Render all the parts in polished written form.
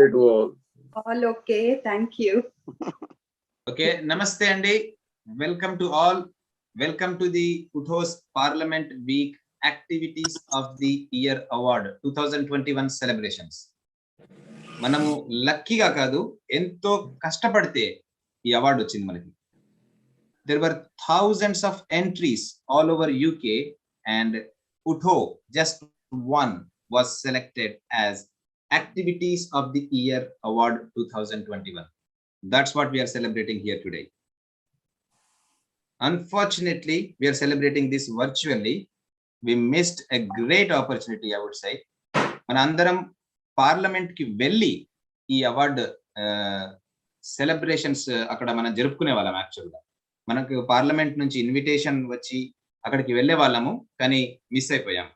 It was. All okay, thank you. Okay, namaste Andy. Welcome to all. Welcome to the UTHO's Parliament Week Activities of the Year Award 2021 celebrations. మనము లక్కీగా కాదు, ఎంతో కష్టపడితే ఈ award వచ్చింది మనకి. There were thousands of entries all over UK and UTHO just one was selected as Activities of the Year Award 2021. That's what we are celebrating here today. Unfortunately, we are celebrating this virtually. We missed a great opportunity, I would say. Manandaram Parliament ki velli ee award celebrations akkada mana jarupukune vallam actually ga. Manaku Parliament nunchi invitation vachi akkadiki velle vallamu kani miss ayipoyam.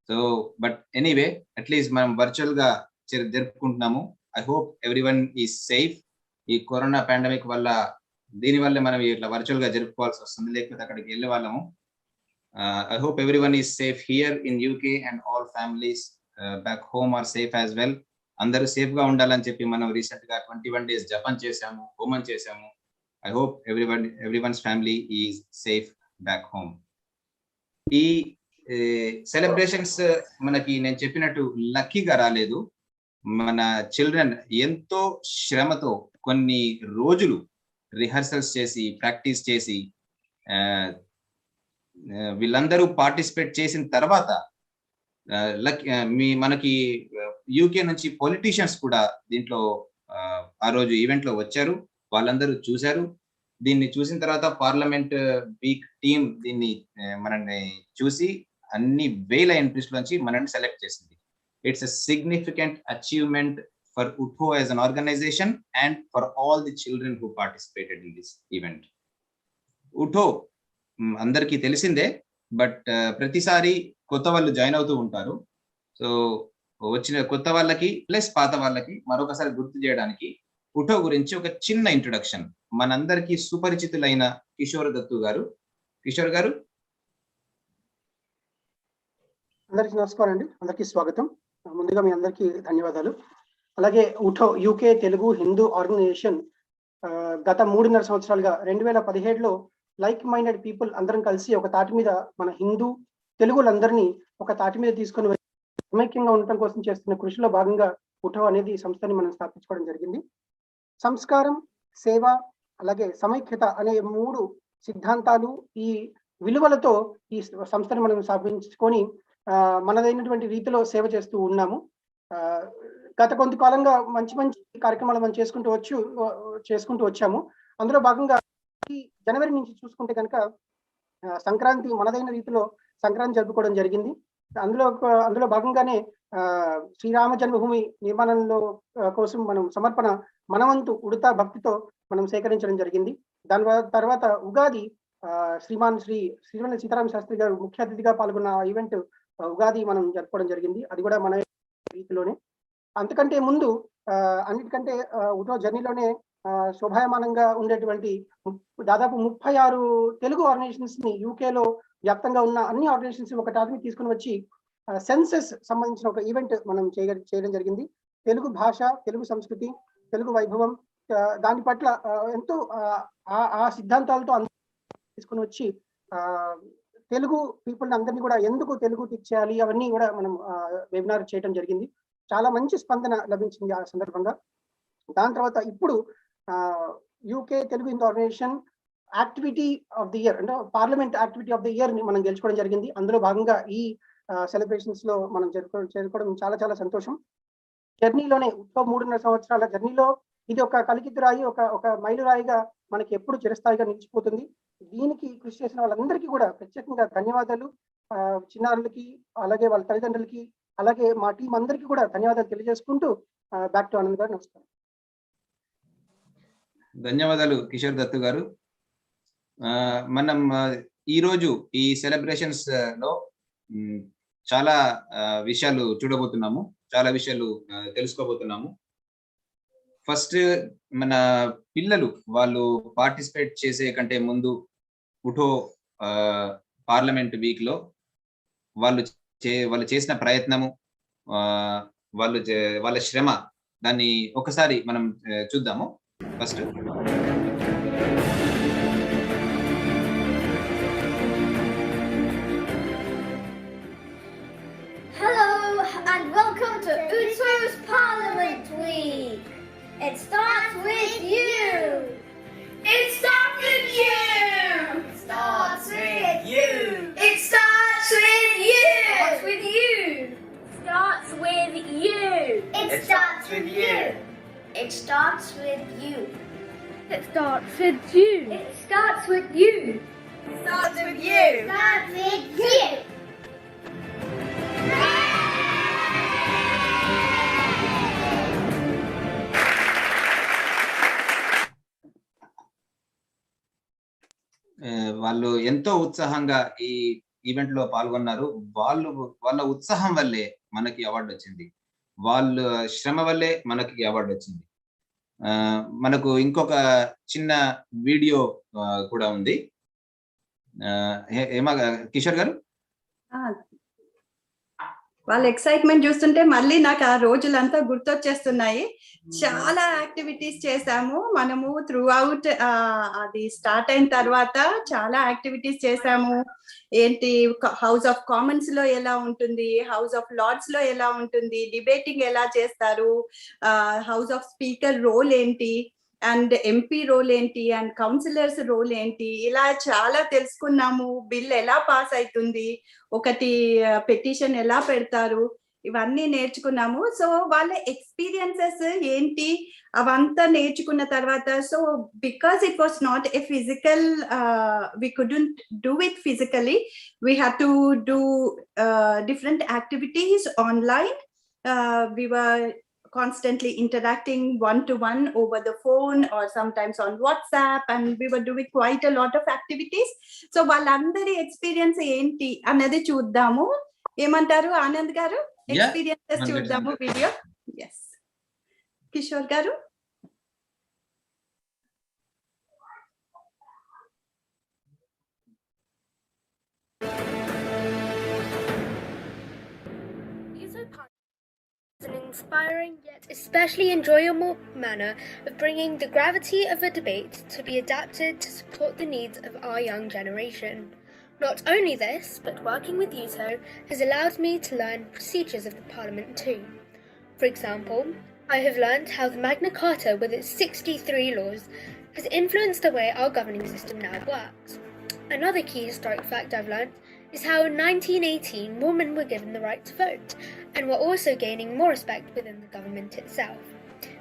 So but anyway, at least manam virtual ga jarupukuntunnamo. I hope everyone is safe. ఈ corona pandemic వల్ల దీని వల్ల మనం ఇట్లా virtual గా జరుపుకోవాల్సి వస్తుంది, లేకపోతే అక్కడికి వెళ్ళే వాళ్ళము. I hope everyone is safe here in UK and all families back home or safe as well. అందరూ సేఫ్ గా ఉండాలని చెప్పి మనం రీసెంట్ గా 21 days జపం చేసాము, హోమం చేసాము. I hope everyone's family is safe back home. ఈ సెలబ్రేషన్స్ మనకి నేను చెప్పినట్టు లక్కీగా రాలేదు. మన చిల్డ్రన్ ఎంతో శ్రమతో కొన్ని రోజులు రిహర్సల్స్ చేసి ప్రాక్టీస్ చేసి వీళ్ళందరూ పార్టిసిపేట్ చేసిన తర్వాత మనకి యూకే నుంచి పొలిటీషియన్స్ కూడా దీంట్లో ఆ రోజు ఈవెంట్ లో వచ్చారు. వాళ్ళందరూ చూశారు. దీన్ని చూసిన తర్వాత పార్లమెంట్ వీక్ టీమ్ దీన్ని మనల్ని చూసి అన్ని వేల ఎంట్రీస్ లోంచి మనల్ని సెలెక్ట్ చేసింది. It's a significant achievement for UTHO as an organization and for all the children who participated in this event. UTHO andarki telisinde, but pratisari kotta vallu join avutu untaru. So vachina kotta vallaki plus paata vallaki marokasari gurtu cheyadaniki UTHO gurinchi oka chinna introduction manandarki suparichitulaina Kishore Dattu garu. Kishore garu, అందరికీ నమస్కారం అండి. అందరికీ స్వాగతం. ముందుగా మీ అందరికీ ధన్యవాదాలు. అలాగే UTHO UK Telugu Hindu organization గత 3.5 సంవత్సరాలుగా 2017లో లైక్ మైండెడ్ పీపుల్ అందరం కలిసి ఒక తాటి మీద మన హిందూ తెలుగులందరినీ ఒక తాటి మీద తీసుకొని సమైక్యంగా ఉండటం కోసం చేస్తున్న కృషిలో భాగంగా UTHO అనేది సంస్థని మనం స్థాపించుకోవడం జరిగింది. సంస్కారం, సేవ, అలాగే సమైక్యత అనే 3 సిద్ధాంతాలు, ఈ విలువలతో ఈ సంస్థని మనం స్థాపించుకొని మనదైనటువంటి రీతిలో సేవ చేస్తూ ఉన్నాము. గత కొంతకాలంగా మంచి మంచి కార్యక్రమాలు మనం చేసుకుంటూ వచ్చాము. అందులో భాగంగా ఈ జనవరి నుంచి చూసుకుంటే కనుక సంక్రాంతి మనదైన రీతిలో సంక్రాంతి జరుపుకోవడం జరిగింది. అందులో భాగంగానే శ్రీరామ జన్మభూమి నిర్మాణంలో కోసం మనం సమర్పణ మనవంతు ఉడతా భక్తితో మనం సేకరించడం జరిగింది. దాని తర్వాత ఉగాది శ్రీమతి సీతారామ శాస్త్రి గారు ముఖ్య అతిథిగా పాల్గొన్న ఈవెంట్ ఉగాది మనం జరుపుకోవడం జరిగింది. అది కూడా మన రీతిలోనే. అంతకంటే ముందు అన్నిటికంటే UTHO జర్నీలోనే శోభాయమానంగా ఉండేటువంటి దాదాపు 36 తెలుగు ఆర్గనైజేషన్స్ ని యూకేలో వ్యాప్తంగా ఉన్న అన్ని ఆర్గనైజేషన్స్ ఒక టాపిక్ తీసుకుని వచ్చి సెన్సెస్ సంబంధించిన ఒక ఈవెంట్ మనం చేయడం జరిగింది. తెలుగు భాష, తెలుగు సంస్కృతి, తెలుగు వైభవం, దాని పట్ల ఎంతో ఆ సిద్ధాంతాలతో తీసుకుని వచ్చి తెలుగు పీపుల్ అందరినీ కూడా ఎందుకు తెలుగు తెచ్చేయాలి అవన్నీ కూడా మనం వెబినార్ చేయడం జరిగింది. చాలా మంచి స్పందన లభించింది ఆ సందర్భంగా. దాని తర్వాత ఇప్పుడు UK Telugu Hindu organisation activity of the year అంటే parliament activity of the year ని మనం గెలుచుకోవడం జరిగింది. అందులో భాగంగా ఈ సెలబ్రేషన్స్ లో మనం చేరుకోవడం చాలా చాలా సంతోషం. జర్నీలోనే 3.5 సంవత్సరాల జర్నీలో ఇది ఒక కలికితురాయి, ఒక మైలురాయిగా మనకి ఎప్పుడు చిరస్థాయిగా నిలిచిపోతుంది. దీనికి కృషి చేసిన వాళ్ళందరికీ కూడా ప్రత్యేకంగా ధన్యవాదాలు. చిన్నారులకి, అలాగే వాళ్ళ తల్లిదండ్రులకి, అలాగే మా టీం అందరికీ కూడా ధన్యవాదాలు తెలియజేసుకుంటూ బ్యాక్ టు ఆనంద్ గారు. నమస్కారం. ధన్యవాదాలు కిషోర్ దత్తు గారు. మనం ఈరోజు ఈ సెలబ్రేషన్స్ లో చాలా విషయాలు చూడబోతున్నాము, చాలా విషయాలు తెలుసుకోబోతున్నాము. ఫస్ట్ మన పిల్లలు వాళ్ళు పార్టిసిపేట్ చేసే కంటే ముందు UTHO పార్లమెంట్ వీక్ లో వాళ్ళు చేసిన ప్రయత్నము, వాళ్ళ శ్రమ దాన్ని ఒకసారి మనం చూద్దాము. First Hello and welcome to UTHO's Parliament Week. It starts with you. It starts with you. It starts with you. It starts with you. Starts with you. Starts with you. It starts with you. It starts with you. It starts with you. It starts with you. Starts with you. Starts with you. వాళ్ళు ఎంతో ఉత్సాహంగా ఈ event లో పాల్గొన్నారు. వాళ్ళ ఉత్సాహం వల్లే మనకి అవార్డు వచ్చింది. వాళ్ళ శ్రమ వల్లే మనకి అవార్డు వచ్చింది. మనకు ఇంకొక చిన్న వీడియో కూడా ఉంది. కిషోర్ గారు, వాళ్ళ ఎక్సైట్మెంట్ చూస్తుంటే మళ్ళీ నాకు ఆ రోజులంతా గుర్తొచ్చేస్తున్నాయి. చాలా యాక్టివిటీస్ చేశాము మనము త్రూ అవుట్. అది స్టార్ట్ అయిన తర్వాత చాలా యాక్టివిటీస్ చేశాము. ఏంటి, హౌస్ ఆఫ్ కామన్స్ లో ఎలా ఉంటుంది, హౌస్ ఆఫ్ లార్డ్స్ లో ఎలా ఉంటుంది, డిబేటింగ్ ఎలా చేస్తారు, హౌస్ ఆఫ్ స్పీకర్ రోల్ ఏంటి, అండ్ ఎంపీ రోల్ ఏంటి, అండ్ కౌన్సిలర్స్ రోల్ ఏంటి, ఇలా చాలా తెలుసుకున్నాము. బిల్ ఎలా పాస్ అవుతుంది, ఒకటి పెటిషన్ ఎలా పెడతారు, ఇవన్నీ నేర్చుకున్నాము. సో వాళ్ళ ఎక్స్పీరియన్సెస్ ఏంటి అవంతా నేర్చుకున్న తర్వాత, so because it was not a physical, we couldn't do it physically, we had to do different activities online. We were constantly interacting one-to-one over the phone or sometimes on WhatsApp, and we were doing quite a lot of activities. So వాళ్ళందరి experience ఏంటి అన్నది చూద్దాము. ఏమంటారు ఆనంద్ గారు? Experiences చూద్దాము video. Yes, Kishore గారు. An inspiring yet especially enjoyable manner of bringing the gravity of a debate to be adapted to support the needs of our young generation. Not only this, but working with UTHO has allowed me to learn procedures of the Parliament too. For example, I have learned how the Magna Carta with its 63 laws has influenced the way our governing system now works. Another key historic fact I've learned is how in 1918 women were given the right to vote and were also gaining more respect within the government itself.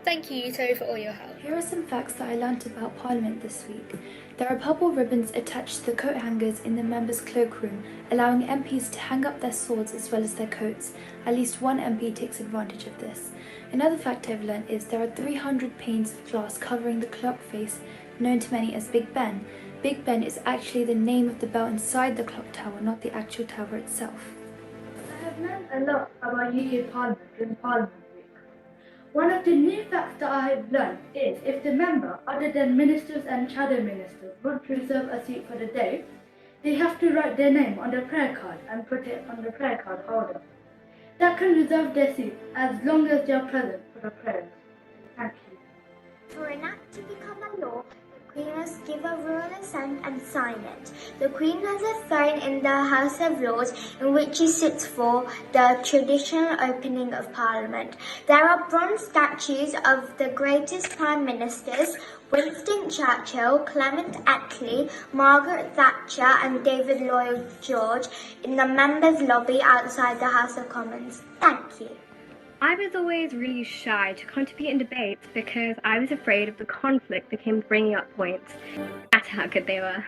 Thank you, UTHO, for all your help. Here are some facts that I learnt about Parliament this week. There are purple ribbons attached to the coat hangers in the members' cloakroom, allowing MPs to hang up their swords as well as their coats. At least one MP takes advantage of this. Another fact I've learnt is there are 300 panes of glass covering the clock face, known to many as Big Ben. Big Ben is actually the name of the bell inside the clock tower, not the actual tower itself. I have learned a lot about UK Parliament during Parliament Week. One of the new facts that I have learned is if the member, other than ministers and shadow ministers, want to reserve a seat for the day, they have to write their name on the prayer card and put it on the prayer card holder. That can reserve their seat as long as they are present for the prayers. Thank you. For an act to become a law, the Queen must give a royal assent and sign it. The Queen has a throne in the House of Lords in which she sits for the traditional opening of Parliament. There are bronze statues of the greatest Prime Ministers, Winston Churchill, Clement Attlee, Margaret Thatcher and David Lloyd George in the members' lobby outside the House of Commons. Thank you. I was always really shy to contribute in debates because I was afraid of the conflict that came bringing up points, no matter how good they were.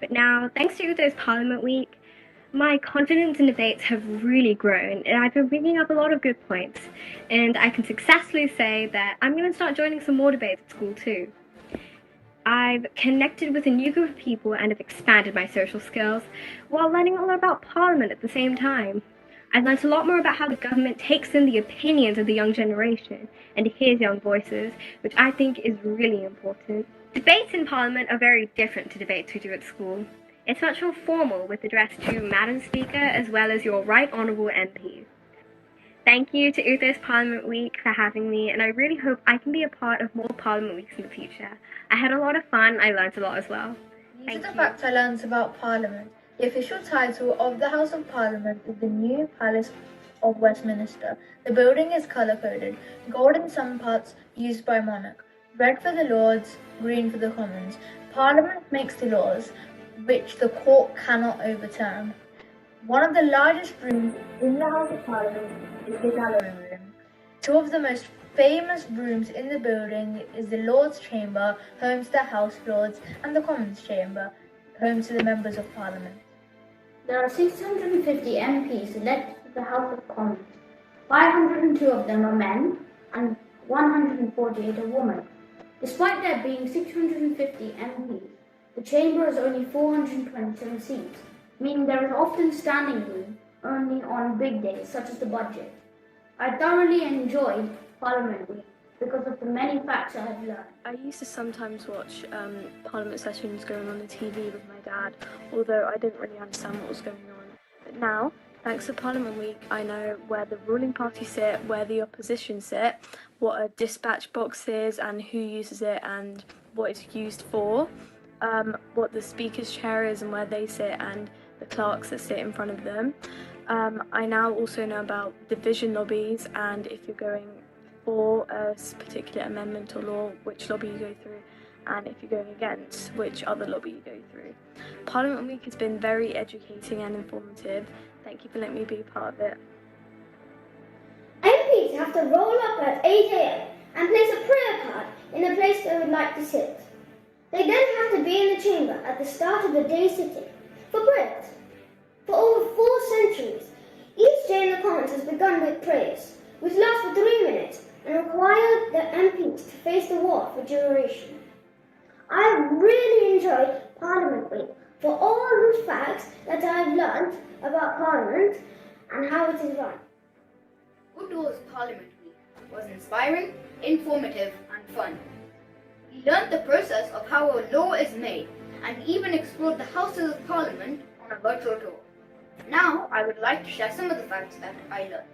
But now, thanks to UTHO's Parliament Week, my confidence in debates have really grown and I've been bringing up a lot of good points. And I can successfully say that I'm going to start joining some more debates at school too. I've connected with a new group of people and have expanded my social skills while learning a lot about Parliament at the same time. I've learned a lot more about how the government takes in the opinions of the young generation and hears young voices, which I think is really important. Debates in Parliament are very different to debates we do at school. It's much more formal with address to Madam Speaker as well as your Right Honourable MPs. Thank you to UTHO's Parliament Week for having me, and I really hope I can be a part of more Parliament Weeks in the future. I had a lot of fun, I learned a lot as well. These are the facts I learned about Parliament. The official title of the House of Parliament is the New Palace of Westminster. The building is colour-coded, gold in some parts used by monarch, red for the Lords, green for the Commons. Parliament makes the laws, which the court cannot overturn. One of the largest rooms in the House of Parliament is the Gallery Room. Two of the most famous rooms in the building is the Lords' Chamber, home to the House Lords, and the Commons' Chamber, home to the Members of Parliament. There are 650 MPs elected to the House of Commons. 502 of them are men and 148 are women. Despite there being 650 MPs, the chamber has only 427 seats, meaning there is often standing room only on big days such as the budget. I thoroughly enjoyed Parliament Week because of the many facts I have learned. I used to sometimes watch Parliament sessions going on the TV with my dad, although I didn't really understand what was going on. But now, thanks to Parliament Week, I know where the ruling party sit, where the opposition sit, what a dispatch box is and who uses it and what it's used for, what the Speaker's chair is and where they sit and the clerks that sit in front of them. I now also know about division lobbies and if you're going for a particular amendment or law, which lobby you go through, and if you're going against, which other lobby you go through. Parliament Week has been very educating and informative. Thank you for letting me be a part of it. MPs have to roll up at 8 a.m. and place a prayer card in the place they would like to sit. They then have to be in the chamber at the start of the day sitting for prayers. For over 4 centuries, each day in the Commons has begun with prayers, which last for 3 minutes and require the MPs to face the wall for duration. I have really enjoyed Parliament Week for all the facts that I have learned about Parliament and how it is run. UTHO's Parliament Week was inspiring, informative and fun. We learned the process of how a law is made and even explored the Houses of Parliament on a virtual tour. Now I would like to share some of the facts that I learned.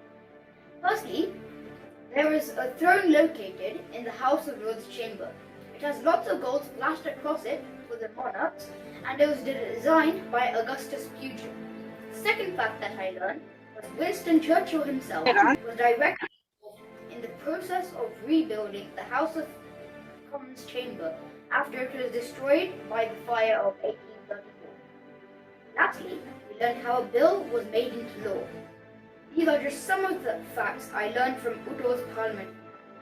Firstly, there is a throne located in the House of Lords chamber. It has lots of gold splashed across it for the monarchs and it was designed by Augustus Pugin. The second fact that I learned was Winston Churchill himself was directly involved in the process of rebuilding the House of Commons chamber after it was destroyed by the fire of 1834. Lastly, we learned how a bill was made into law. These are just some of the facts I learned from UTHO's Parliament.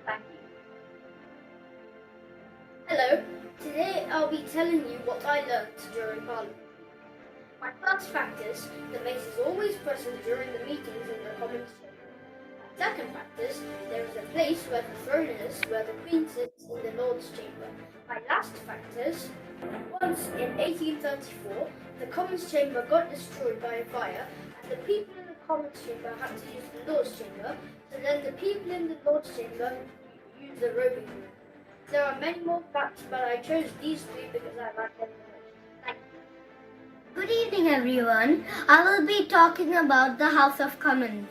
Thank you. Hello, today I'll be telling you what I learned during Parliament. My first fact is the mace is always present during the meetings in the Commons chamber. My second fact is there is a place where the throne is where the Queen sits in the Lords' chamber. My last fact is once in 1834 the Commons chamber got destroyed by a fire and the people in the Commons chamber had to use the Lords' chamber, so then the people in the Lords' chamber used the roving room. There are many more facts, but I chose these 3 because I like them the most. Thank you. Good evening, everyone. I will be talking about the House of Commons.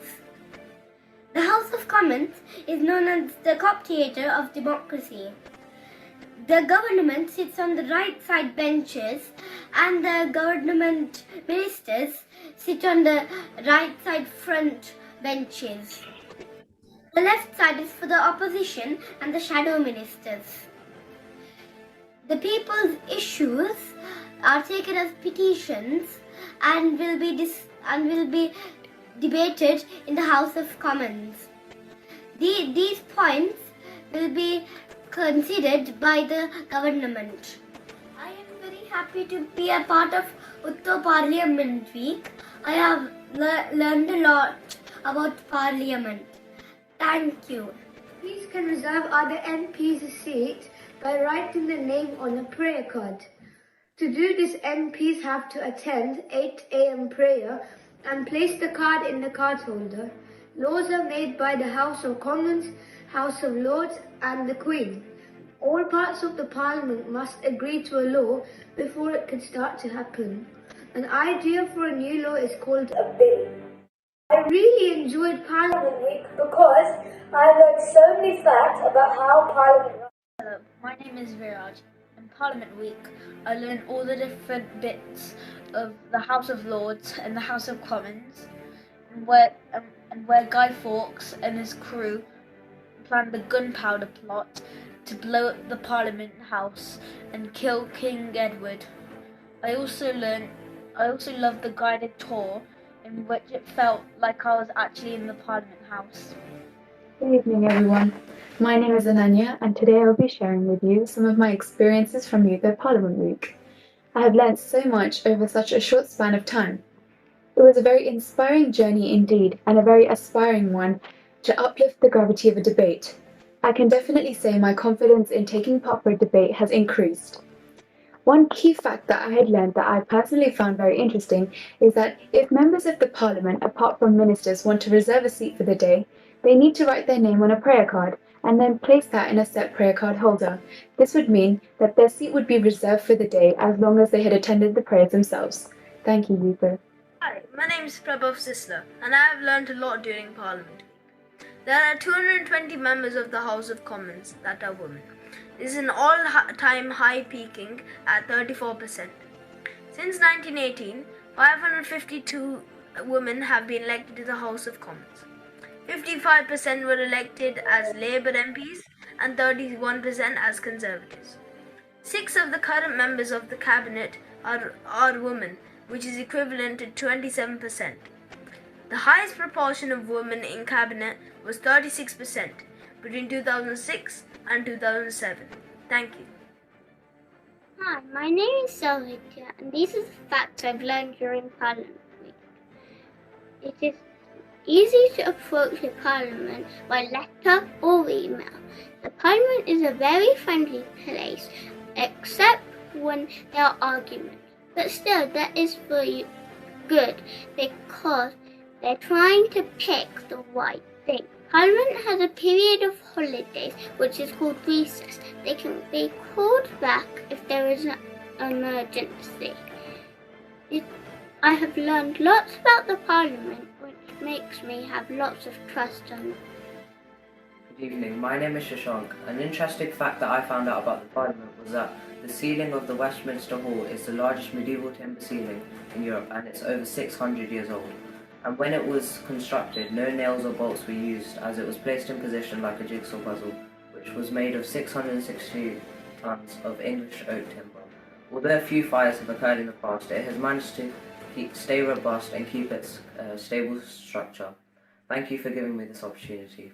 The House of Commons is known as the Cup Theatre of democracy. The government sits on the right side benches and the government ministers sit on the right side front benches. The left side is for the opposition and the shadow ministers. The people's issues are taken as petitions and will be debated in the House of Commons. These points will be considered by the government. I am very happy to be a part of UTHO Parliament Week. I have learned a lot about Parliament. Thank you. MPs can reserve other MPs a seat by writing the name on a prayer card. To do this, MPs have to attend 8 a.m. prayer and place the card in the card holder. Laws are made by the House of Commons, House of Lords and the Queen. All parts of the Parliament must agree to a law before it can start to happen. An idea for a new law is called a bill. I really enjoyed Parliament Week because I learned so many facts about how Parliament runs. Hello, my name is Viraj. In Parliament Week, I learned all the different bits of the House of Lords and the House of Commons, and where Guy Fawkes and his crew planned the gunpowder plot to blow up the Parliament House and kill King Edward. I also loved the guided tour in which it felt like I was actually in the Parliament House. Good evening, everyone. My name is Ananya, and today I will be sharing with you some of my experiences from UTHO Parliament Week. I have learnt so much over such a short span of time. It was a very inspiring journey indeed, and a very aspiring one to uplift the gravity of a debate. I can definitely say my confidence in taking part for a debate has increased. One key fact that I had learned that I personally found very interesting is that if members of the Parliament, apart from ministers, want to reserve a seat for the day, they need to write their name on a prayer card and then place that in a set prayer card holder. This would mean that their seat would be reserved for the day as long as they had attended the prayers themselves. Thank you, UTHO. Hi, my name is Prabhav Sisla, and I have learned a lot during Parliament Week. There are 220 members of the House of Commons that are women. This is an all-time high, peaking at 34%. Since 1918, 552 women have been elected to the House of Commons. 55% were elected as Labour MPs and 31% as Conservatives. 6 of the current members of the Cabinet are women, which is equivalent to 27%. The highest proportion of women in Cabinet was 36% between 2006 and 2007. Thank you. Hi, my name is Sylvia, and these are the facts I've learned during Parliament Week. It is easy to approach the Parliament by letter or email. The Parliament is a very friendly place, except when there are arguments. But still, that is for good, because they're trying to pick the right thing. Parliament has a period of holidays, which is called recess. They can be called back if there is an emergency. I have learned lots about the Parliament, which makes me have lots of trust in it. Good evening, my name is Shashank. An interesting fact that I found out about the Parliament was that the ceiling of the Westminster Hall is the largest medieval timber ceiling in Europe, and it's over 600 years old. And when it was constructed, no nails or bolts were used, as it was placed in position like a jigsaw puzzle, which was made of 660 tons of English oak timber. Although a few fires have occurred in the past, it has managed to stay robust and keep its stable structure. Thank you for giving me this opportunity.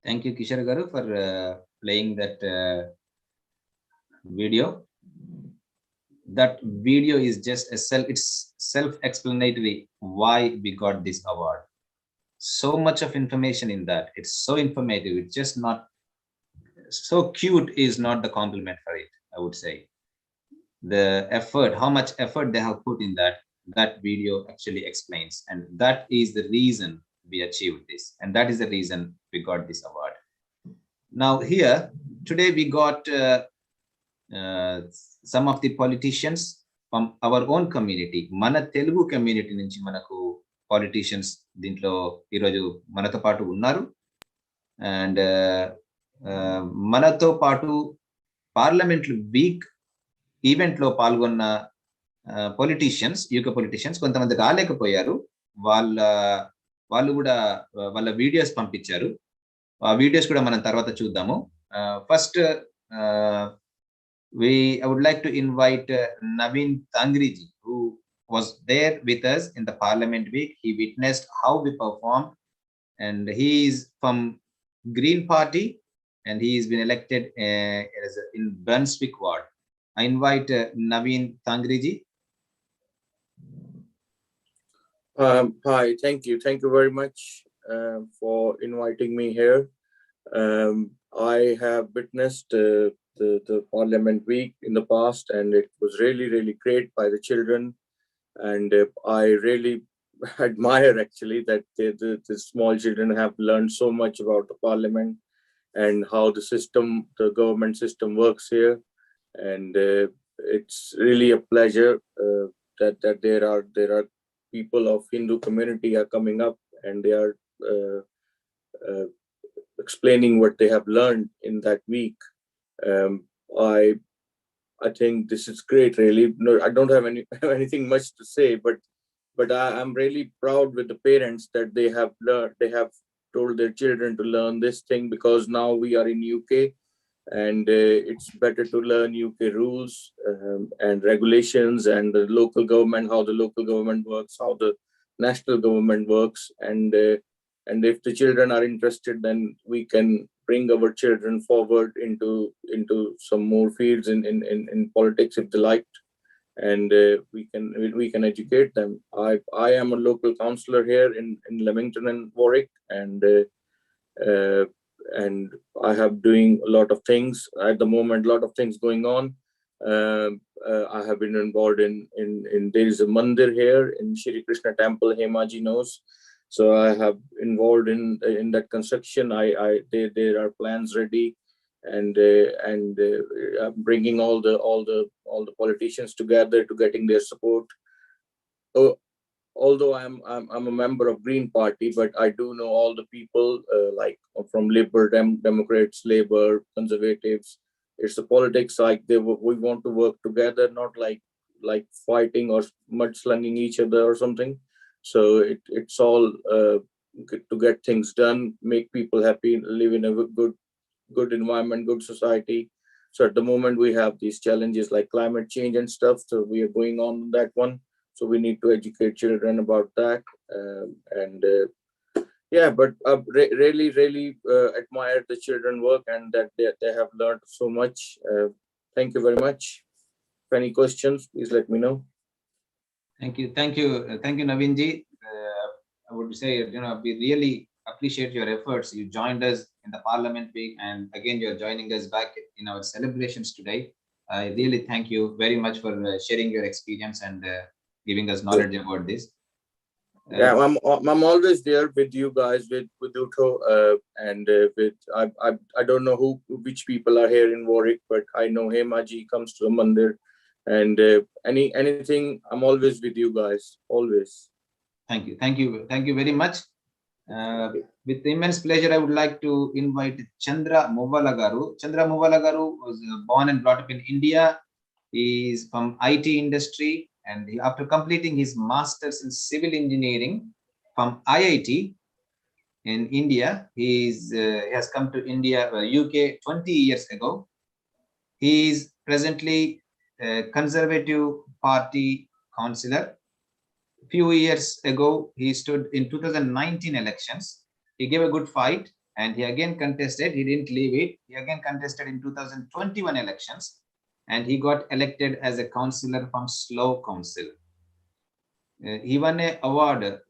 Thank you, Kishore Garu, for playing that video. That video is just it's self-explanatory why we got this award. So much of information in that. It's so informative. It's just not so cute. Is not the compliment for it, I would say. The effort, how much effort they have put in that video actually explains, and that is the reason we achieved this, and that is the reason we got this award. Now here today we got some of the politicians from our own community, mana Telugu community nunchi manaku politicians dintlo ee roju manato paatu unnaru, and manato paatu parliament week event lo పాల్గొన్న politicians UK politicians కొంతమంది రాలేకపోయారు. వాళ్ళు కూడా వాళ్ళ videos పంపించారు. ఆ videos కూడా మనం తర్వాత చూద్దాము. First I would like to invite Naveen Tangriji, who was there with us in the Parliament Week. He witnessed how we performed, and he is from Green Party, and he has been elected in Brunswick Ward. I invite Naveen Tangriji. Hi, thank you very much for inviting me here. I have witnessed the Parliament Week in the past, and it was really great by the children, and I really admire actually that the small children have learned so much about the Parliament, and how the government system works here. And it's really a pleasure that there are people of Hindu community are coming up, and they are uh, explaining what they have learned in that week. Um, I think this is great. Really, no, I don't have anything much to say, but I'm really proud with the parents that they have learned. They have told their children to learn this thing, because now we are in UK, and it's better to learn UK rules and regulations, and the local government, how the local government works, how the national government works, and if the children are interested, then we can bring our children forward into some more fields in politics if they like, and we can educate them. I am a local councillor here in Leamington and Warwick, uh, and I have doing a lot of things at the moment. A lot of things going on. I have been involved in there is a mandir here in Shri Krishna Temple. Hemaji knows, so I have involved in that construction. There are plans ready, and bringing all the politicians together to getting their support. Oh, although I'm a member of Green Party, but I do know all the people like from Liberal Democrats, Labour, Conservatives. It's the politics, like we want to work together, not like fighting or mudslinging each other or something. So it's all to get things done, make people happy, live in a good environment, good society. So at the moment we have these challenges like climate change and stuff. So we are going on that one. So we need to educate children about that. And yeah, but really admire the children work, and that they have learned so much. Thank you very much. If any questions, please let me know. Thank you, Navinji. I would say, we really appreciate your efforts. You joined us in the Parliament Week, and again, you're joining us back in our celebrations today. I really thank you very much for sharing your experience and giving us knowledge about this. Yeah, I'm always there with you guys, with UTHO, and with I don't know which people are here in Warwick, but I know Hemaji comes to the mandir, and anything, I'm always with you guys, always. Thank you very much. With immense pleasure, I would like to invite Chandra Muvalagaru. Chandra Muvalagaru was born and brought up in India. He is from IT industry, and after completing his master's in civil engineering from IIT in India, he has come to India, UK 20 years ago. He is presently a Conservative Party councillor. Few years ago, he stood in 2019 elections. He gave a good fight, and he again contested. He didn't leave it. He again contested in 2021 elections, and he got elected as a councillor from Slough Council. He won an award.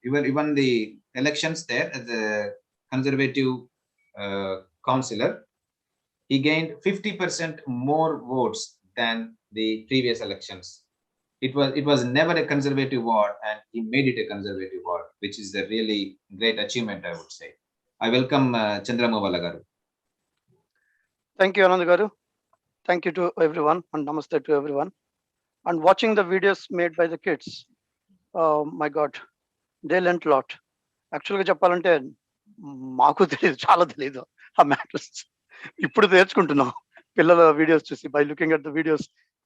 He won the elections there as a Conservative councillor. He gained 50% more votes than the previous elections. It was never a Conservative ward, and he made it a Conservative ward, which is a really great achievement, I would say. I welcome Chandra Muvalagaru. Thank you, Anandagaru. Thank you to everyone, and namaste to everyone. And watching the videos made by the kids, oh my God, they learned a lot. Actually, చెప్పాలంటే మాకు తెలియదు, చాలా తెలియదు ఆ matters. ఇప్పుడు నేర్చుకుంటున్నాం పిల్లల videos చూసి, by looking at the videos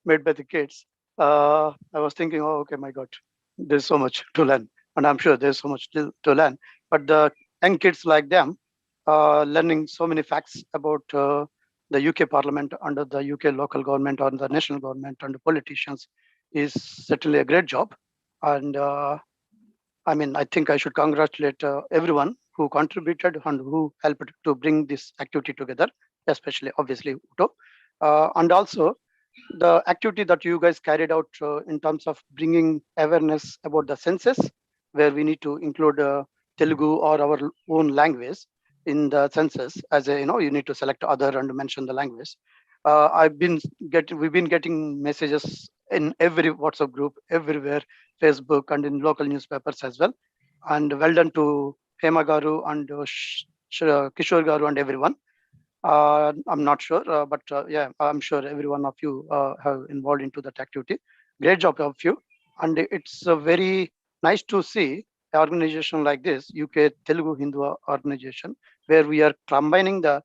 made by the kids. I was thinking, oh, okay, my God, there's so much to learn, and I'm sure there's so much to learn. But the young kids like them, learning so many facts about the UK Parliament, under the UK local government, or the national government, and the politicians, is certainly a great job. And I mean, I think I should congratulate everyone who contributed and who helped to bring this activity together, especially, obviously, UTHO. And also, the activity that you guys carried out in terms of bringing awareness about the census, where we need to include Telugu or our own language in the census. As a, you need to select other and mention the language. We've been getting messages in every WhatsApp group, everywhere, Facebook, and in local newspapers as well. And well done to Hema Garu and Kishore Garu and everyone. I'm not sure, but yeah, I'm sure every one of you have involved into that activity. Great job of you, and it's very nice to see an organization like this, UK Telugu Hindu organization, where we are combining the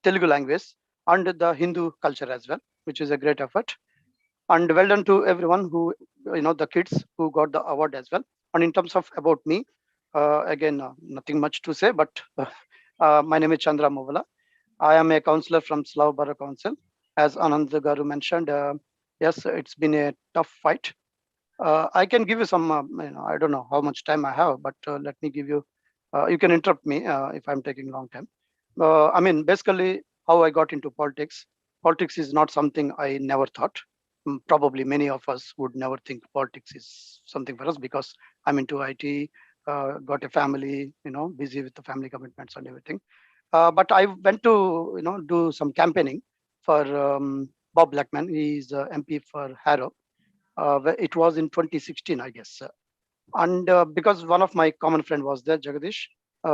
Telugu language and the Hindu culture as well, which is a great effort. And well done to everyone who, the kids who got the award as well. And in terms of about me, again, nothing much to say, but my name is Chandra Movala. I am a counselor from Slav Borough Council. As Anand Garu mentioned, yes, it's been a tough fight. I can give you some, I don't know how much time I have, but let me give you, you can interrupt me if I'm taking long time. I mean, basically, how I got into politics. Politics is not something I never thought. Probably many of us would never think politics is something for us because I'm into IT, got a family, busy with the family commitments and everything. But I went to, do some campaigning for Bob Blackman. He's MP for Harrow. It was in 2016, I guess. And because one of my common friend was there, Jagadish,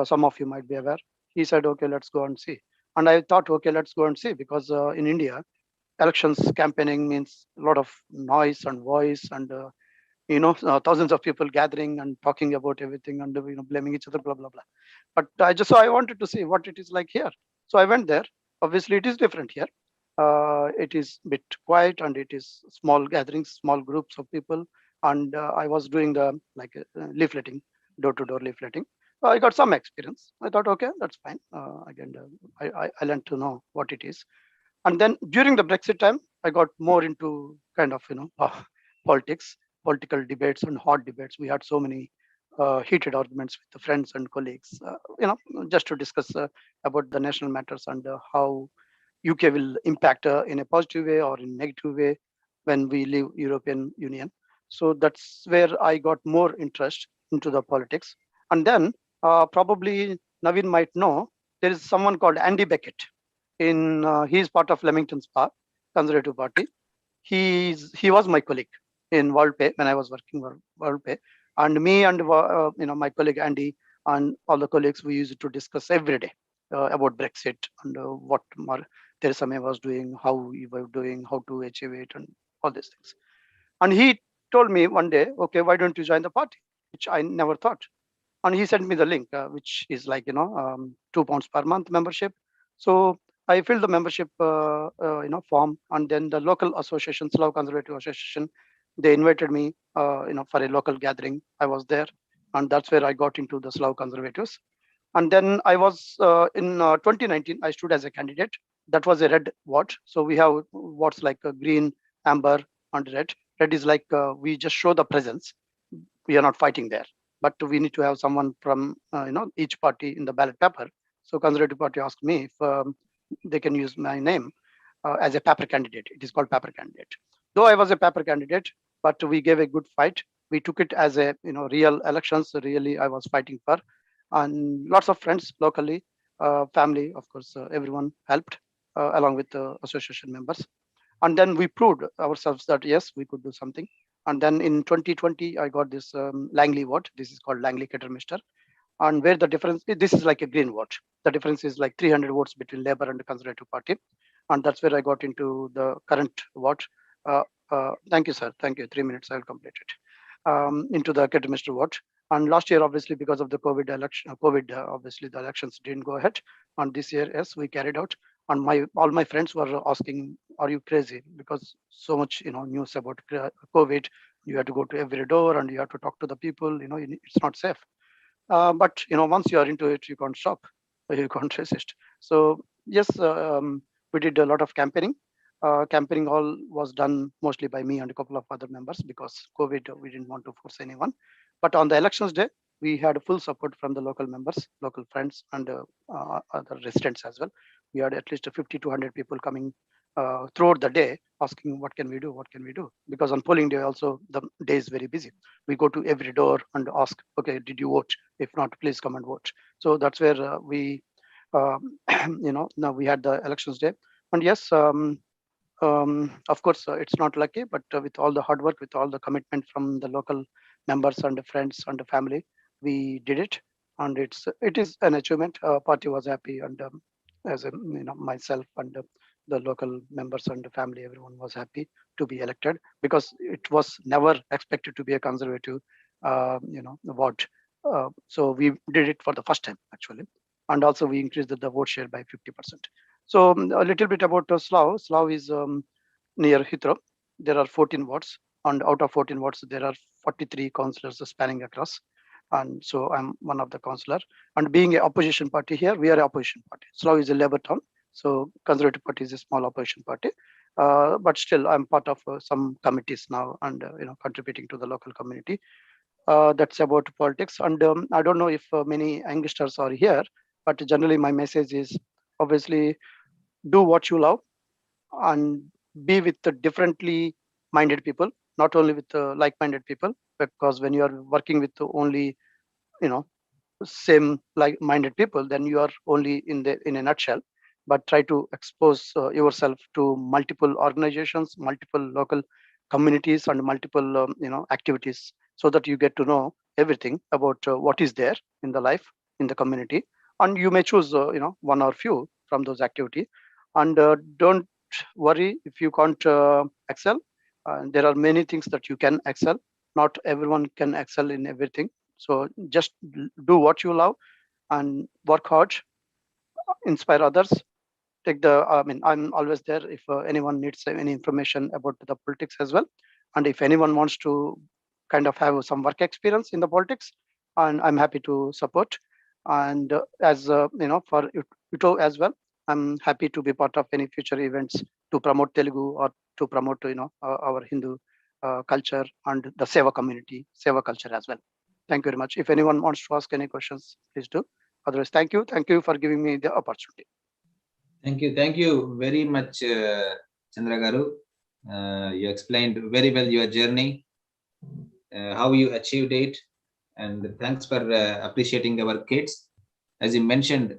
some of you might be aware, he said, okay, let's go and see. And I thought, okay, let's go and see, because in India, elections campaigning means a lot of noise and voice and thousands of people gathering and talking about everything and blaming each other, blah blah blah. But I wanted to see what it is like here. So I went there. Obviously, it is different here. It is a bit quiet and it is small gatherings, small groups of people. And I was doing the leafleting, door to door leafleting. I got some experience. I thought, okay, that's fine. Again, I learned to know what it is. And then during the Brexit time, I got more into kind of politics, political debates and hot debates. We had so many heated arguments with the friends and colleagues, just to discuss about the national matters and how UK will impact in a positive way or in negative way when we leave European Union. So that's where I got more interest into the politics. And then probably Naveen might know there is someone called Andy Beckett. He is part of Leamington Spa Conservative Party. He was my colleague in WorldPay when I was working for WorldPay, and me and my colleague Andy and all the colleagues, we used to discuss every day about Brexit and what Theresa May was doing, how we were doing, how to achieve it, and all these things. And he told me one day, okay, why don't you join the party? Which I never thought. And he sent me the link, which is like £2 per month membership. So I filled the membership form, and then the local association, Slav Conservative Association, they invited me for a local gathering. I was there, and that's where I got into the Slav Conservatives. And then I was in 2019, I stood as a candidate. That was a red ward. So we have wards like green, amber, and red. Red is like we just show the presence. We are not fighting there, but we need to have someone from each party in the ballot paper. So Conservative Party asked me if they can use my name as a paper candidate. It is called paper candidate. Though I was a paper candidate, but we gave a good fight. We took it as a real elections. Really, I was fighting for, and lots of friends locally, family, of course, everyone helped along with the association members. And then we proved ourselves that yes, we could do something. And then in 2020, I got this Langley vote. This is called Langley Kidderminster. And where the difference, this is like a green vote. The difference is like 300 votes between Labour and the Conservative Party. And that's where I got into the current vote. Thank you, sir. Thank you. 3 minutes, I will complete it. Into the Kidderminster vote. And last year, obviously, because of the COVID election, obviously the elections didn't go ahead. And this year, yes, we carried out. And all my friends were asking, "Are you crazy?" Because so much, news about COVID. You have to go to every door and you have to talk to the people. It's not safe. But once you are into it, you can't stop. You can't resist. So yes, we did a lot of campaigning. Campaigning all was done mostly by me and a couple of other members because COVID, we didn't want to force anyone. But on the elections day, we had full support from the local members, local friends, and other residents as well. We had at least 50 to 100 people coming throughout the day asking, what can we do? What can we do? Because on polling day also, the day is very busy. We go to every door and ask, okay, did you vote? If not, please come and vote. So that's where we, now we had the elections day. And yes, of course, it's not lucky, but with all the hard work, with all the commitment from the local members and the friends and the family, we did it. And it is an achievement. Party was happy, and as myself and the local members and the family, everyone was happy to be elected, because it was never expected to be a conservative vote. So we did it for the first time actually, and also we increased the vote share by 50%. So a little bit about Slough. Slough is near Heathrow. There are 14 wards, and out of 14 wards, there are 43 councillors spanning across. And so I'm one of the councillor. And being an opposition party here, we are an opposition party. Slough is a Labour town, so Conservative Party is a small opposition party. But still, I'm part of some committees now, and contributing to the local community. That's about politics. And I don't know if many youngsters are here, but generally my message is obviously do what you love and be with the differently minded people, not only with like-minded people, because when you are working with only you know same like-minded people, then you are only in a nutshell. But try to expose yourself to multiple organizations, multiple local communities, and multiple activities, so that you get to know everything about what is there in the life in the community, and you may choose one or few from those activity. And don't worry if you can't excel. There are many things that you can excel. Not everyone can excel in everything, so just do what you love and work hard, inspire others. Take the, I mean, I'm always there if anyone needs any information about the politics as well. And if anyone wants to kind of have some work experience in the politics, and I'm happy to support. And as for UTHO as well, I'm happy to be part of any future events to promote Telugu, or to promote our Hindu culture and the Seva community, Seva culture as well. Thank you very much. If anyone wants to ask any questions, please do. Otherwise, thank you. Thank you for giving me the opportunity. Thank you very much, Chandra Garu. You explained very well your journey, how you achieved it, and thanks for appreciating our kids. As you mentioned,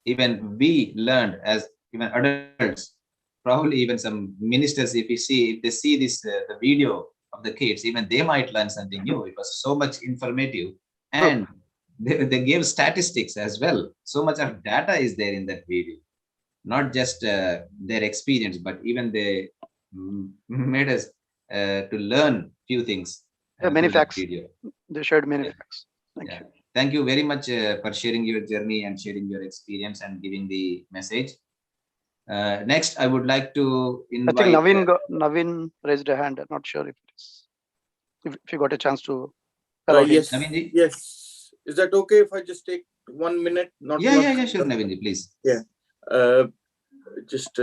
even we learned as even adults, probably even some ministers, if they see this the video of the kids, even they might learn something new. It was so much informative, and they gave statistics as well. So much of data is there in that video, not just their experience, but even they made us to learn few things. Many facts. Video. They shared many facts. Thank you. Thank you very much for sharing your journey and sharing your experience and giving the message. Next, I would like to invite. I think Naveen raised a hand. I'm not sure if it is. If you got a chance to. Yes. Yes. Is that okay if I just take 1 minute? Yeah, sure, Naveenji, please. Yeah. Just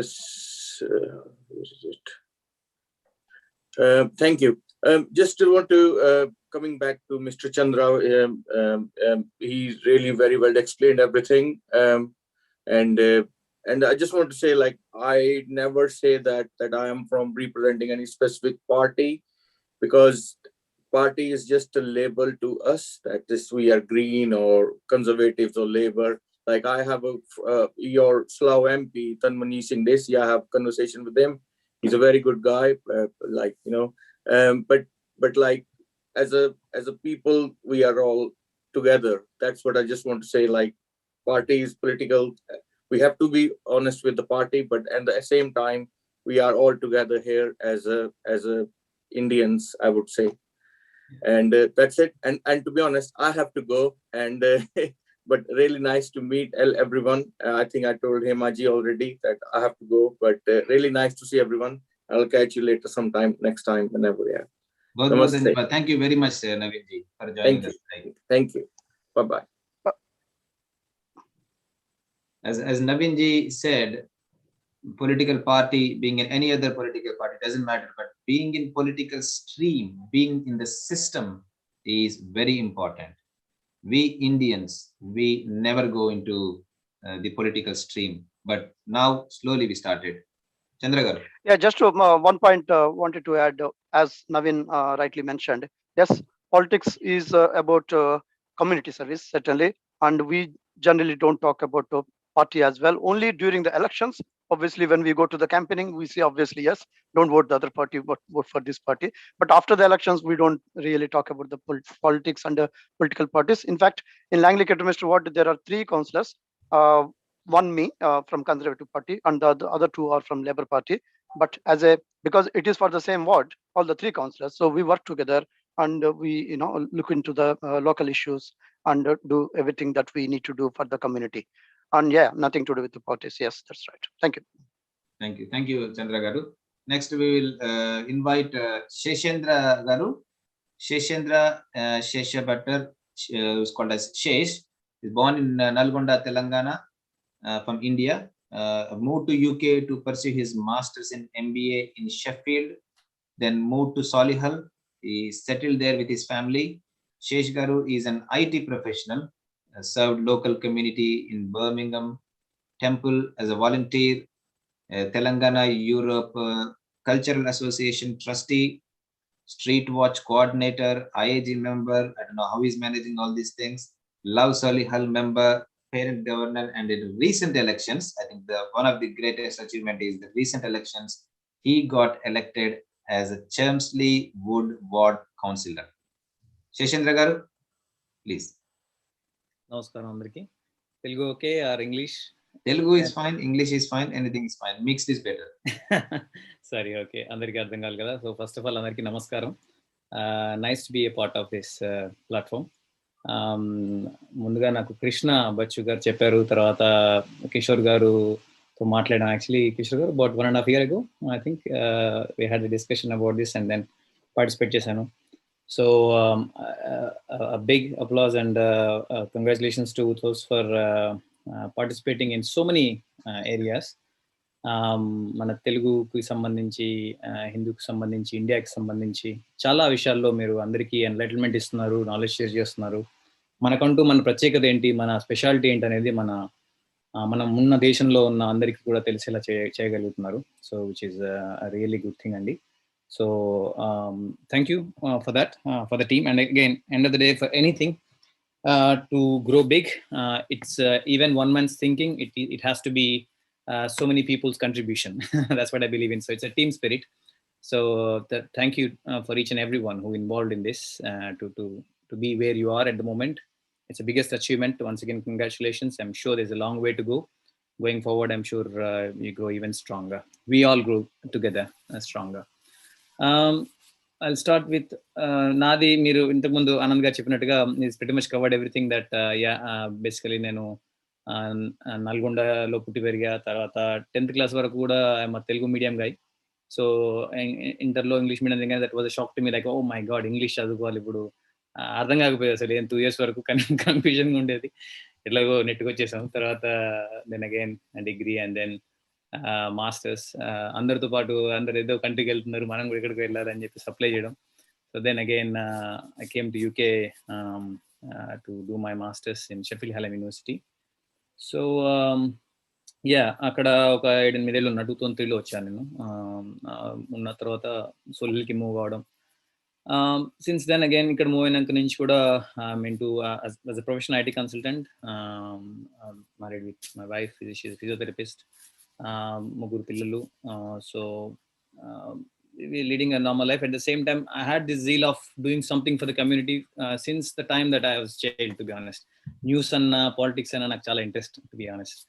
thank you. Just want to coming back to Mr. Chandra. He really very well explained everything. And I just want to say, like, I never say that I am from representing any specific party, because party is just a label to us, that is, we are green or conservatives or labor. Like, I have your Slough MP, Tanmani Singh Desi, I have conversation with him. He's a very good guy, but like, as a people, we are all together. That's what I just want to say. Like, party is political. We have to be honest with the party, but at the same time, we are all together here as a Indians, I would say. And that's it. And to be honest, I have to go. And but really nice to meet everyone. I think I told Hemaji already that I have to go. But really nice to see everyone. I'll catch you later sometime, next time, whenever we have. Thank you very much, Naveenji, for joining us. Thank you. Bye-bye. As Naveenji said, political party, being in any other political party, doesn't matter, but being in political stream, being in the system is very important. We Indians, we never go into the political stream, but now slowly we started. Chandragar. Yeah, just to, one point wanted to add, as Naveen rightly mentioned, yes, politics is about community service, certainly, and we generally don't talk about party as well, only during the elections. Obviously, when we go to the campaigning, we say, obviously, yes, don't vote the other party, but vote for this party. But after the elections, we don't really talk about the politics and the political parties. In fact, in Langley Kidderminster Ward, there are 3 councillors. one me from Conservative Party, and the other two are from Labour Party. But because it is for the same ward, all the three councillors, so we work together, and we look into the local issues, and do everything that we need to do for the community. And yeah, nothing to do with the parties. Yes, that's right. Thank you. Thank you, Chandra Garu. Next, we will invite Sheshendra Garu. Sheshendra Shesha Bhattar, who's called as Shesh, is born in Nalgonda, Telangana, from India. Moved to UK to pursue his masters in MBA in Sheffield, then moved to Solihull. He settled there with his family. Shesh Garu is an IT professional, served local community in Birmingham, Temple as a volunteer, Telangana Europe Cultural Association trustee, Street Watch coordinator, IAG member. I don't know how he's managing all these things. Love Solihull member, parent governor, and in recent elections, I think one of the greatest achievement is the recent elections. He got elected as a Chelmsley Wood Ward councillor. Sheshendra Garu, please. నమస్కారం అందరికి. Telugu okay or English? Telugu is fine, English is fine, anything is fine. Mixed is better. సరే, okay, అందరికీ అర్థం కాదు కదా. So first of all అందరికీ నమస్కారం. Nice to be A part of this platform. ముందుగా నాకు కృష్ణ బచ్చు గారు చెప్పారు, తర్వాత కిషోర్ గారుతో మాట్లాడాను. Actually Kishore garu about 1.5 years ago, I think we had the discussion about this and then participate చేశాను. So a big applause and congratulations to UTHOs for participating in so many areas. మన తెలుగుకి సంబంధించి, హిందూకి సంబంధించి, ఇండియాకి సంబంధించి చాలా విషయాల్లో మీరు అందరికీ ఎన్లైటన్మెంట్ ఇస్తున్నారు, నాలెడ్జ్ షేర్ చేస్తున్నారు. మనకంటూ మన ప్రత్యేకత ఏంటి, మన స్పెషాలిటీ ఏంటి అనేది మనం ఉన్న దేశంలో ఉన్న అందరికీ కూడా తెలిసేలా చేయగలుగుతున్నారు. So which is really good thing అండి. So thank you for that, for the team. And again, end of the day, for anything to grow big, it's even one man's thinking. It has to be so many people's contribution. That's what I believe in. So it's a team spirit. So thank you for each and everyone who involved in this to be where you are at the moment. It's the biggest achievement. Once again, congratulations. I'm sure there's a long way to go. Going forward, I'm sure you grow even stronger. We all grow together stronger. I'll start with నాది. మీరు ఇంతకుముందు ఆనంద్ గారు చెప్పినట్టుగా is pretty much covered everything that. Basically నేను నల్గొండలో పుట్టి పెరిగా. తర్వాత 10th class వరకు కూడా మా తెలుగు మీడియం గాయ్. సో ఇంటర్లో ఇంగ్లీష్ మీడియం దిగా. That was a shock to me, like oh my God, English చదువుకోవాలి ఇప్పుడు. అర్థం కాకపోయేది అసలు. 2 years వరకు కన్ఫ్యూజన్గా ఉండేది. ఎట్లాగో నెట్కి వచ్చేసాం. తర్వాత then again degree and then masters. అందరితో పాటు అందరు ఏదో కంట్రీకి వెళ్తున్నారు, మనం కూడా ఎక్కడికి వెళ్ళాలని చెప్పి అప్లై చేయడం. So then again I came to UK to do my masters in Sheffield Hallam University. So yeah, అక్కడ ఒక 7-8 ఏళ్ళు ఉన్న 2003లో వచ్చాను నేను. ఉన్న తర్వాత సోలిహల్కి మూవ్ అవడం. Since then again, ఇక్కడ మూవ్ అయినాక నుంచి కూడా I'm into as a professional IT consultant. Married with my wife, she's a physiotherapist. ముగ్గురు పిల్లలు. So we're leading a normal life. At the same time, I had this zeal of doing something for the community since the time that I was child, to be honest. News అన్న, politics అన్న నాకు చాలా interest, to be honest.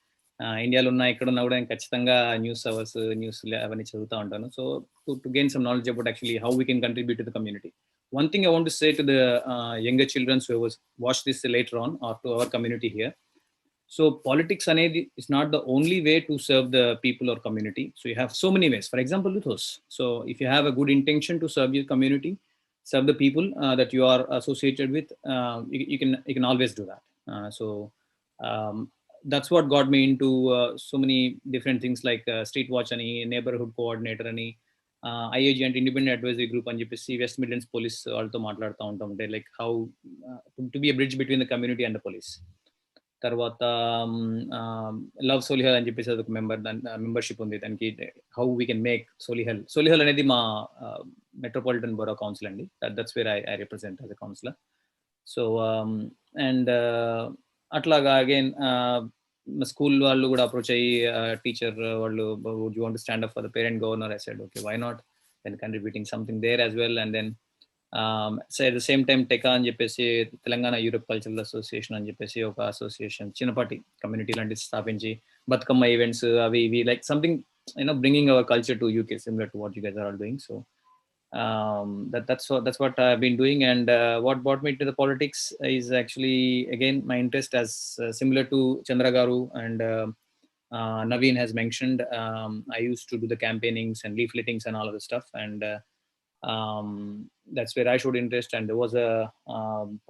ఇండియాలో ఉన్నా ఇక్కడ ఉన్నా కూడా ఖచ్చితంగా న్యూస్ అవర్స్, న్యూస్ అవన్నీ చదువుతూ ఉంటాను. So to gain some knowledge about actually how we can contribute to the community. One thing I want to say to the younger children who have watched this later on, or to our community here. So politics anedi is not the only way to serve the people or community. So you have so many ways. For example, UTHOs. So if you have a good intention to serve your community, serve the people that you are associated with, you can always do that. So that's what got me into so many different things like Street Watch ani, neighborhood coordinator ani, IAG అంటే independent advisory group అని చెప్పేసి West Midlands police వాళ్ళతో మాట్లాడుతూ ఉంటాం. Like how to be a bridge between the community and the police. తర్వాత Love Solihull అని చెప్పేసి అదొక మెంబర్షిప్ ఉంది. దానికి how we can make Solihull అనేది మా మెట్రోపాలిటన్ బోరో కౌన్సిల్ అండి. That's where I represent as a councillor. So and అట్లాగా అగైన్ స్కూల్ వాళ్ళు కూడా అప్రోచ్ అయ్యి టీచర్ వాళ్ళు, would you want to stand up for the parent governor? I said okay, why not, then contributing something there as well. And then so at the same time టెకా అని చెప్పేసి Telangana Europe cultural association అని చెప్పేసి ఒక association చిన్నపాటి community లాంటిది స్థాపించి Bathukamma events అవి ఇవి like something bringing our culture to UK similar to what you guys are all doing. So that's what I've been doing. And what brought me to the politics is actually again my interest, as similar to Chandra Garu and Naveen has mentioned. I used to do the campaignings and leafletings and all of the stuff, and that's where I showed interest, and there was a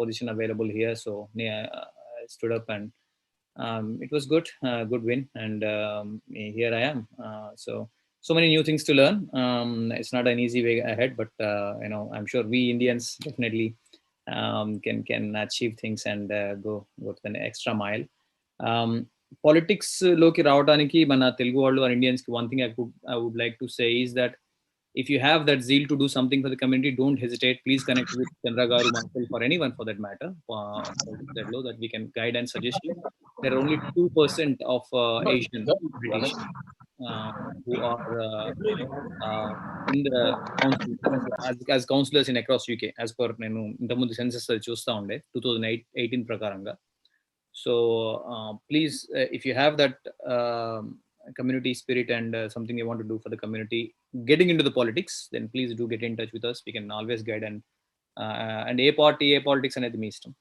position available here, so I stood up, and it was good, good win, and here I am. So many new things to learn. It's not an easy way ahead, but I'm sure we Indians definitely can achieve things and go to the extra mile. Politics loki రావడానికి మన తెలుగు వాళ్ళు or Indians కి one thing I would like to say is that if you have that zeal to do something for the community, don't hesitate. Please connect with Chandra Garu, myself, or anyone for that matter, that we can guide and suggest you. There are only 2% of Asian British who are in the council as councillors in across UK, as per నేను ఇంతకుముందు census చూస్తూ ఉండే 2018 ప్రకారంగా. So please, if you have that community spirit and something you want to do for the community, getting into the politics, then please do get in touch with us. We can always guide and a politics అనేది మీ ఇష్టం.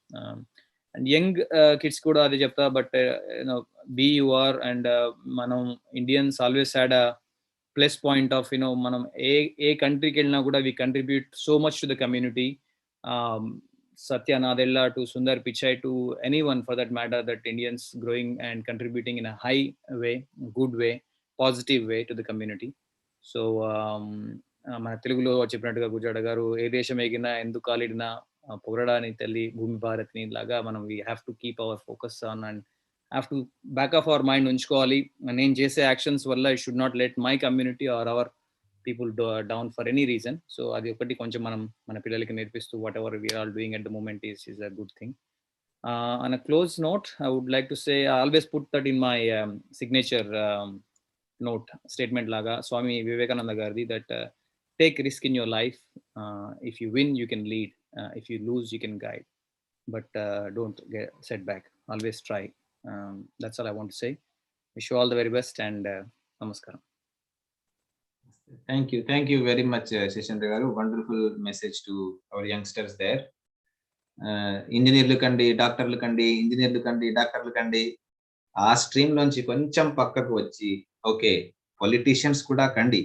And young kids కూడా అదే చెప్తా, but be you are, and మనం Indians always had a plus point of మనం ఏ కంట్రీకి వెళ్ళినా కూడా we contribute so much to the community. Satya Nadella to Sundar Pichai to anyone for that matter, that Indians growing and contributing in a high way, good way, positive way to the community. So మన తెలుగులో చెప్పినట్టుగా గుజరాడ గారు ఏ దేశం ఎగినా ఎందుకు కాలిడినా పొగడని తల్లి భూమి భారత్ని లాగా మనం we have to keep our focus on and have to back of our mind ఉంచుకోవాలి. నేను చేసే యాక్షన్స్ వల్ల I should not let my community or our people down for any reason. So adi okati koncham manam mana pillaliki nerpistu whatever we are all doing at the moment is a good thing. On a close note, I would like to say I always put that in my signature note statement laga Swami Vivekananda gardi, that take risk in your life. If you win you can lead, if you lose you can guide, but don't get set back, always try. That's all I want to say. Wish you all the very best, and namaskaram. Thank you very much, Shashandra Garu. Wonderful message to our youngsters there. ఇంజనీర్లు కండి, డాక్టర్లు కండి, ఇంజనీర్లు కండి, డాక్టర్లు కండి, ఆ stream లోంచి కొంచెం పక్కకు వచ్చి ఓకే పొలిటీషియన్స్ కూడా కండి,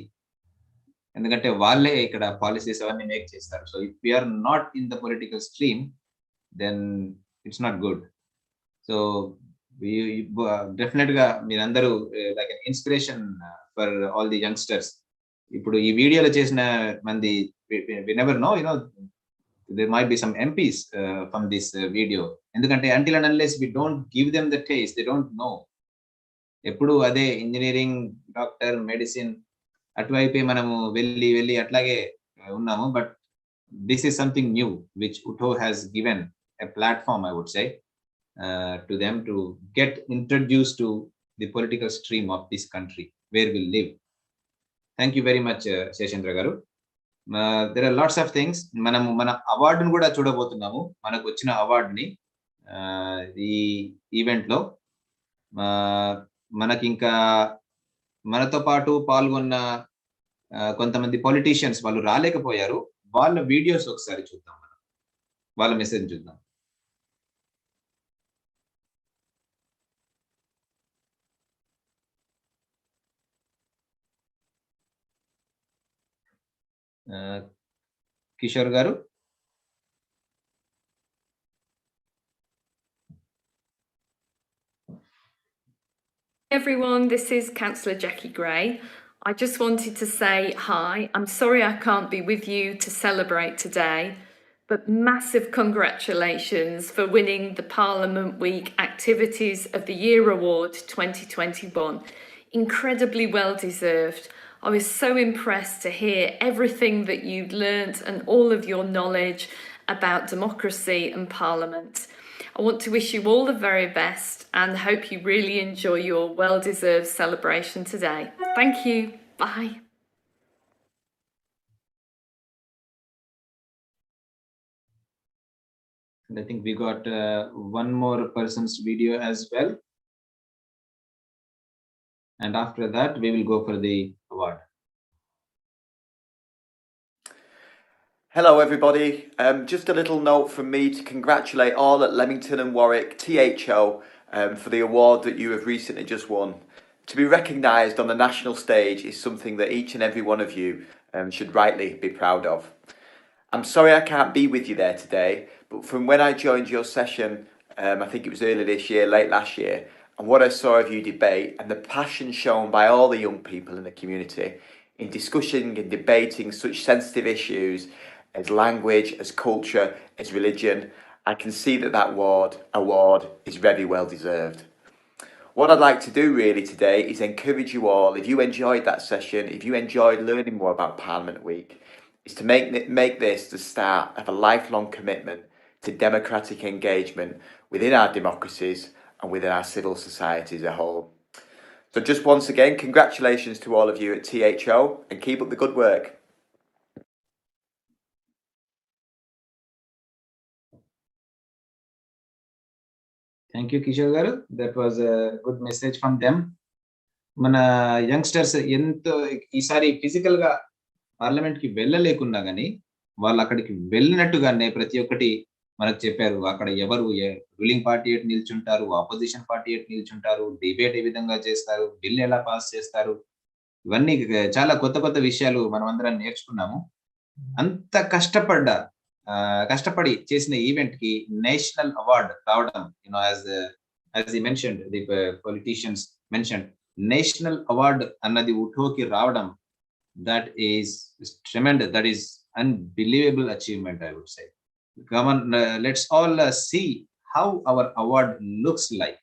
ఎందుకంటే వాళ్ళే ఇక్కడ పాలసీస్ అవన్నీ మేక్ చేస్తారు. So if we are not in the political stream then it's not good. So definite గా మీరందరూ like inspiration for all the youngsters. ఇప్పుడు ఈ వీడియోలో చేసిన మంది we never know, there might be some MPs from this video, ఎందుకంటే until and unless we don't give them the taste, they don't know. ఎప్పుడు అదే ఇంజనీరింగ్, డాక్టర్, మెడిసిన్ అటువైపే మనము వెళ్ళి అట్లాగే ఉన్నాము. But this is something new which UTHO has given a platform, I would say, to them to get introduced to the political stream of this country where we live. Thank you very much, Shashandra Garu. There are lots of things. మనము మన అవార్డును కూడా చూడబోతున్నాము. మనకు వచ్చిన అవార్డుని ఈ event లో మనకి ఇంకా మనతో పాటు పాల్గొన్న కొంతమంది పొలిటీషియన్స్ వాళ్ళు రాలేకపోయారు. వాళ్ళ వీడియోస్ ఒకసారి చూద్దాం, మనం వాళ్ళ మెసేజ్ చూద్దాం. కిషోర్ గారు. Everyone, this is Councillor Jackie Gray. I just wanted to say hi. I'm sorry I can't be with you to celebrate today, but massive congratulations for winning the Parliament Week Activities of the Year Award 2021. Incredibly well deserved. I was so impressed to hear everything that you'd learnt and all of your knowledge about democracy and Parliament. I want to wish you all the very best and hope you really enjoy your well-deserved celebration today. Thank you. Bye. And I think we got one more person's video as well. And after that, we will go for the award. Hello everybody, just a little note from me to congratulate all at Leamington and Warwick THO for the award that you have recently just won. To be recognised on the national stage is something that each and every one of you should rightly be proud of. I'm sorry I can't be with you there today, but from when I joined your session, I think it was early this year, late last year, and what I saw of you debate and the passion shown by all the young people in the community in discussing and debating such sensitive issues as language, as culture, as religion, I can see that that award is very well deserved. What I'd like to do really today is encourage you all, if you enjoyed that session, if you enjoyed learning more about Parliament Week, is to make this the start of a lifelong commitment to democratic engagement within our democracies and within our civil society as a whole. So just once again, congratulations to all of you at THO and keep up the good work. Thank you, Kishore garu. That was a good message from them. మన youngsters ఎంతో ఈసారి physical గా parliament కి వెళ్ళలేకున్నా గానీ వాళ్ళు అక్కడికి వెళ్ళినట్టుగానే ప్రతి ఒక్కటి మనకు చెప్పారు. అక్కడ ఎవరు రూలింగ్ పార్టీ ఎటు నిల్చుంటారు, ఆపోజిషన్ పార్టీ ఎటు నిల్చుంటారు, డిబేట్ ఏ విధంగా చేస్తారు, బిల్ ఎలా పాస్ చేస్తారు, ఇవన్నీ చాలా కొత్త కొత్త విషయాలు మనం అందరం నేర్చుకున్నాము. అంత కష్టపడి చేసిన ఈవెంట్ కి నేషనల్ అవార్డ్ రావడం, as he mentioned, the politicians mentioned, national award అన్నది UTHOకి రావడం, that is tremendous, that is unbelievable achievement, I would say. Come on, let's all see how our award looks like.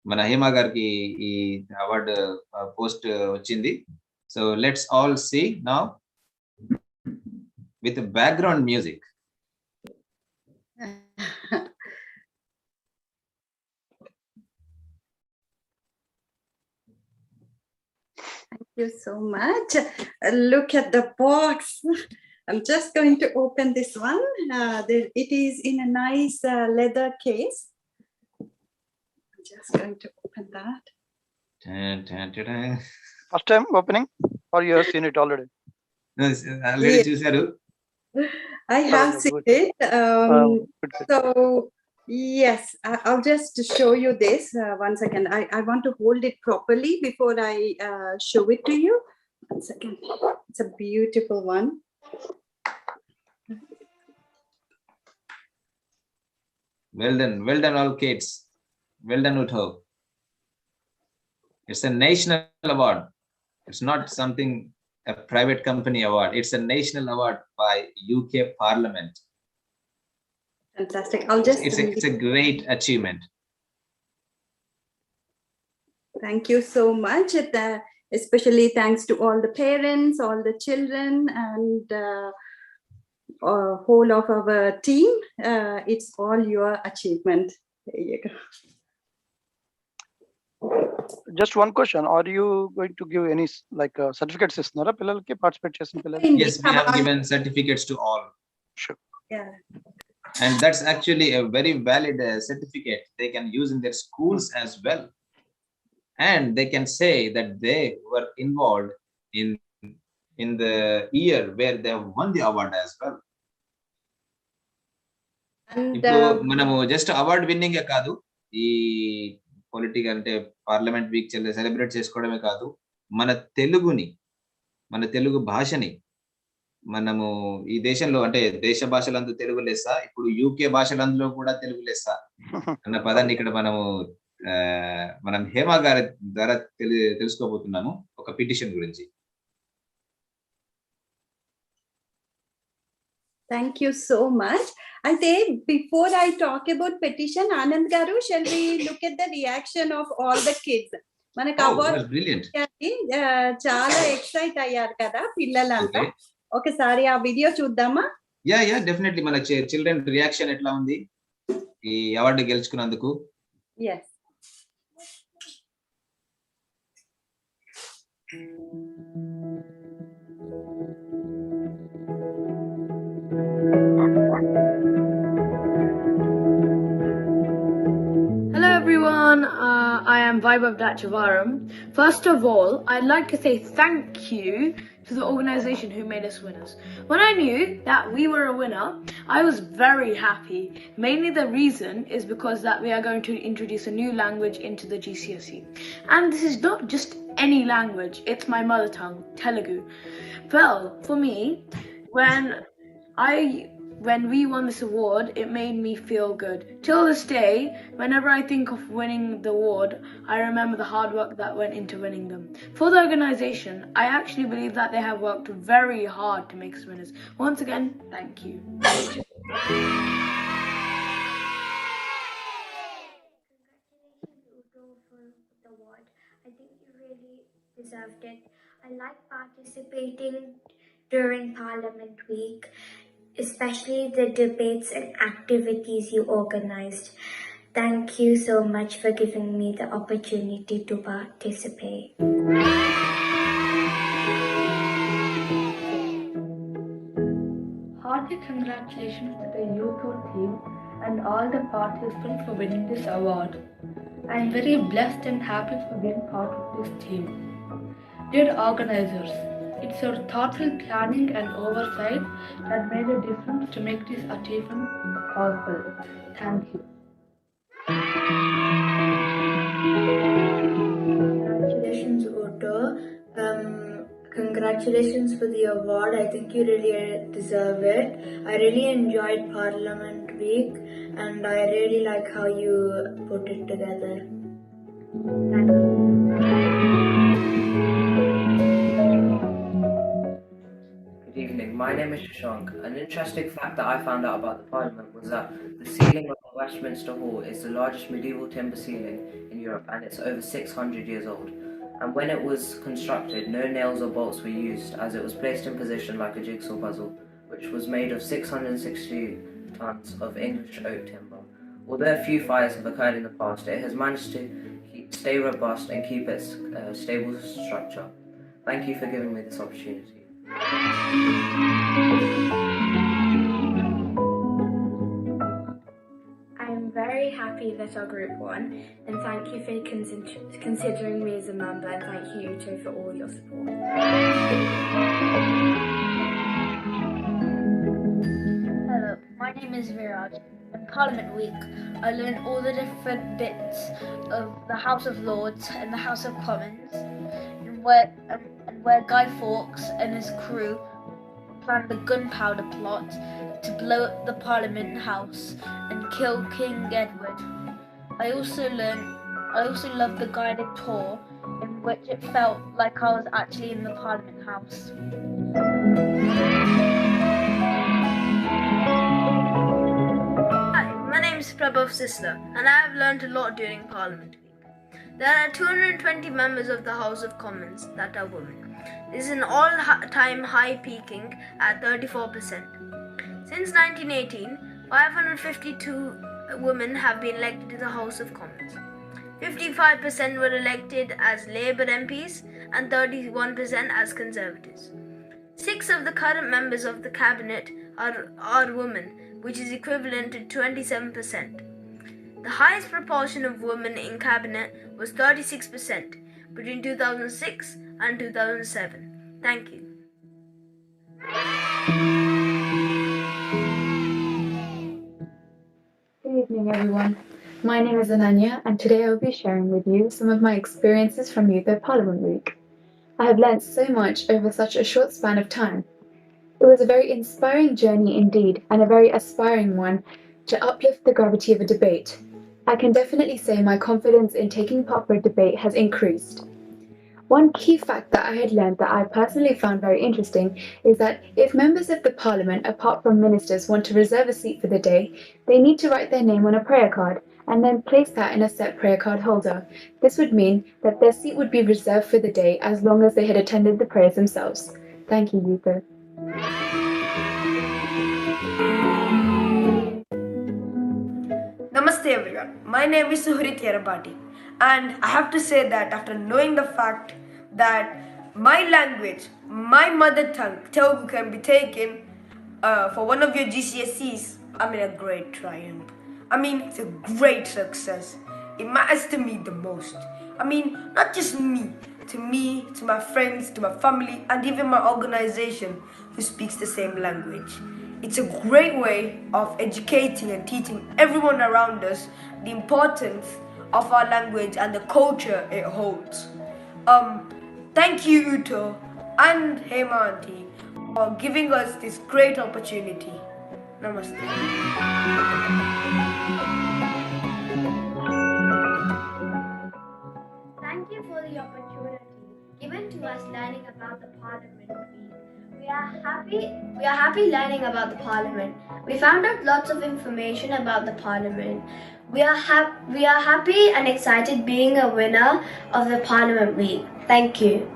మన హేమ గారికి ఈ award post వచ్చింది. So let's all see now with background music. Thank you so much. Look at the box. I'm just going to open this one. It is in a nice leather case. I'm just going to open that. First time opening, or you have seen it already? Already చూశారు. I have seen it. So yes, I'll just show you this one second. I want to hold it properly before I show it to you. One second. It's a beautiful one. Well done all kids. Well done UTHO. It's a national award. It's not something a private company award. It's a national award by UK Parliament. Fantastic. It's a great achievement. Thank you so much. Especially thanks to all the parents, all the children, and whole of our team. It's all your achievement. There you go. Just one question: are you going to give any certificates? Isnara pillalki participate chesin pillal? Yes, we have given certificates to all. Sure. Yeah. And that's actually a very valid certificate they can use in their schools as well. And they can say that they were involved in the year where they have won the award as well. ఇప్పుడు మనము just award winning కాదు, ఈ politic అంటే parliament week celebrate చేసుకోవడమే కాదు, మన తెలుగు భాషని మనము ఈ దేశంలో అంటే దేశ భాషలందు తెలుగు లెస్స, ఇప్పుడు యూకే భాషలందులో కూడా తెలుగు లెస్స అన్న పదాన్ని ఇక్కడ మనం హేమ గారి ద్వారా తెలుసుకోబోతున్నాము ఒక పిటిషన్ గురించి. Thank you so much. Aithe before I talk about petition, Anand garu, shall we look at the reaction of all the kids? Manaku award brilliant. Chala excite ayyaru kada pillalanta. ఒకసారి ఆ video చూద్దామా? Yeah definitely. మన children reaction ఎట్లా ఉంది ఈ award గెలుచుకున్నందుకు? yes. I am Vaibhav Dachavaram. First of all, I'd like to say thank you to the organization who made us winners. When I knew that we were a winner, I was very happy. Mainly the reason is because that we are going to introduce a new language into the GCSE. And this is not just any language, it's my mother tongue, Telugu. Well, for me, when we won this award, it made me feel good. Till this day, whenever I think of winning the award, I remember the hard work that went into winning them. For the organization, I actually believe that they have worked very hard to make us winners. Once again, thank you. The award. I think you really deserved it. I like participating during Parliament Week, especially the debates and activities you organized. Thank you so much for giving me the opportunity to participate. Hearty congratulations to the UTHO team and all the participants for winning this award. I am very blessed and happy for being part of this team. Dear organizers, it's your thoughtful planning and oversight that made a difference to make this achievement possible. Thank you. Congratulations, UTHO. Congratulations for the award. I think you really deserve it. I really enjoyed Parliament Week and I really like how you put it together. Thank you. Good evening, my name is Shashank. An interesting fact that I found out about the Parliament was that the ceiling of the Westminster Hall is the largest medieval timber ceiling in Europe and it's over 600 years old. And when it was constructed, no nails or bolts were used as it was placed in position like a jigsaw puzzle, which was made of 660 tons of English oak timber. Although a few fires have occurred in the past, it has managed to stay robust and keep its stable structure. Thank you for giving me this opportunity. I'm very happy that our group won, and thank you for considering me as a member, and thank you, UTHO, for all your support. Hello, my name is Viraj. In Parliament Week, I learned all the different bits of the House of Lords and the House of Commons, and where Guy Fawkes and his crew planned the gunpowder plot to blow up the Parliament House and kill King Edward. I also loved the guided tour in which it felt like I was actually in the Parliament House. Hi, my name is Prabhav Sisler and I have learned a lot during Parliament Week. There are 220 members of the House of Commons that are women. This is an all-time high, peaking at 34%. Since 1918, 552 women have been elected to the House of Commons. 55% were elected as Labour MPs and 31% as Conservatives. 6 of the current members of the Cabinet are women, which is equivalent to 27%. The highest proportion of women in Cabinet was 36% between 2006 and 2007. Thank you. Good evening, everyone. My name is Ananya, and today I will be sharing with you some of my experiences from UTHO Parliament Week. I have learnt so much over such a short span of time. It was a very inspiring journey indeed, and a very aspiring one to uplift the gravity of a debate. I can definitely say my confidence in taking part for a debate has increased. One key fact that I had learned that I personally found very interesting is that if members of the Parliament, apart from ministers, want to reserve a seat for the day, they need to write their name on a prayer card and then place that in a set prayer card holder. This would mean that their seat would be reserved for the day as long as they had attended the prayers themselves. Thank you, UTHO. Namaste everyone, my name is Suhrit Yerabati, and I have to say that after knowing the fact that my language, my mother tongue, Telugu, can be taken for one of your GCSEs, I'm in a great triumph. I mean, it's a great success. it matters to me the most. I mean, not just me, to my friends, to my family, and even my organization who speaks the same language. It's a great way of educating and teaching everyone around us the importance of our language and the culture it holds. Thank you, UTHO and Hema Auntie for giving us this great opportunity. Namaste. Thank you for the opportunity given to us learning about the Parliament Week. We are happy learning about the Parliament. We found out lots of information about the Parliament. We are happy and excited being a winner of the Parliament Week. Thank you.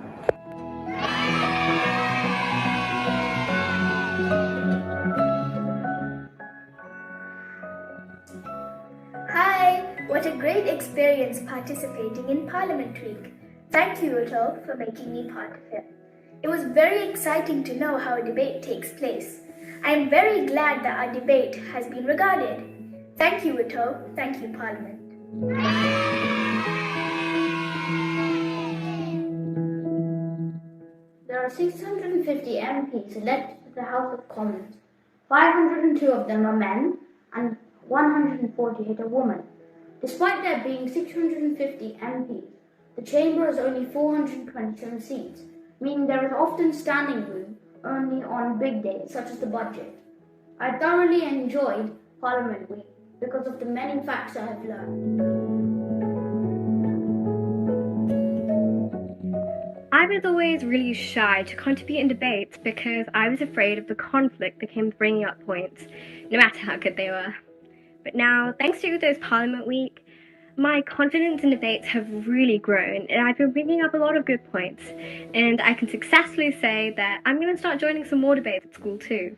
Hi! What a great experience participating in Parliament Week. Thank you, UTHO, for making me part of it. It was very exciting to know how a debate takes place. I am very glad that our debate has been regarded. Thank you, UTHO. Thank you, Parliament. There are 650 MPs elected to the House of Commons. 502 of them are men and 148 are women. Despite there being 650 MPs, the chamber has only 427 seats, meaning there is often standing room only on big days such as the budget. I thoroughly enjoyed Parliament Week because of the many facts I have learned. I was always really shy to contribute in debates because I was afraid of the conflict that came with bringing up points, no matter how good they were. But now, thanks to UTHO's Parliament Week, my confidence in debates have really grown, and I've been bringing up a lot of good points, and I can successfully say that I'm going to start joining some more debates at school too.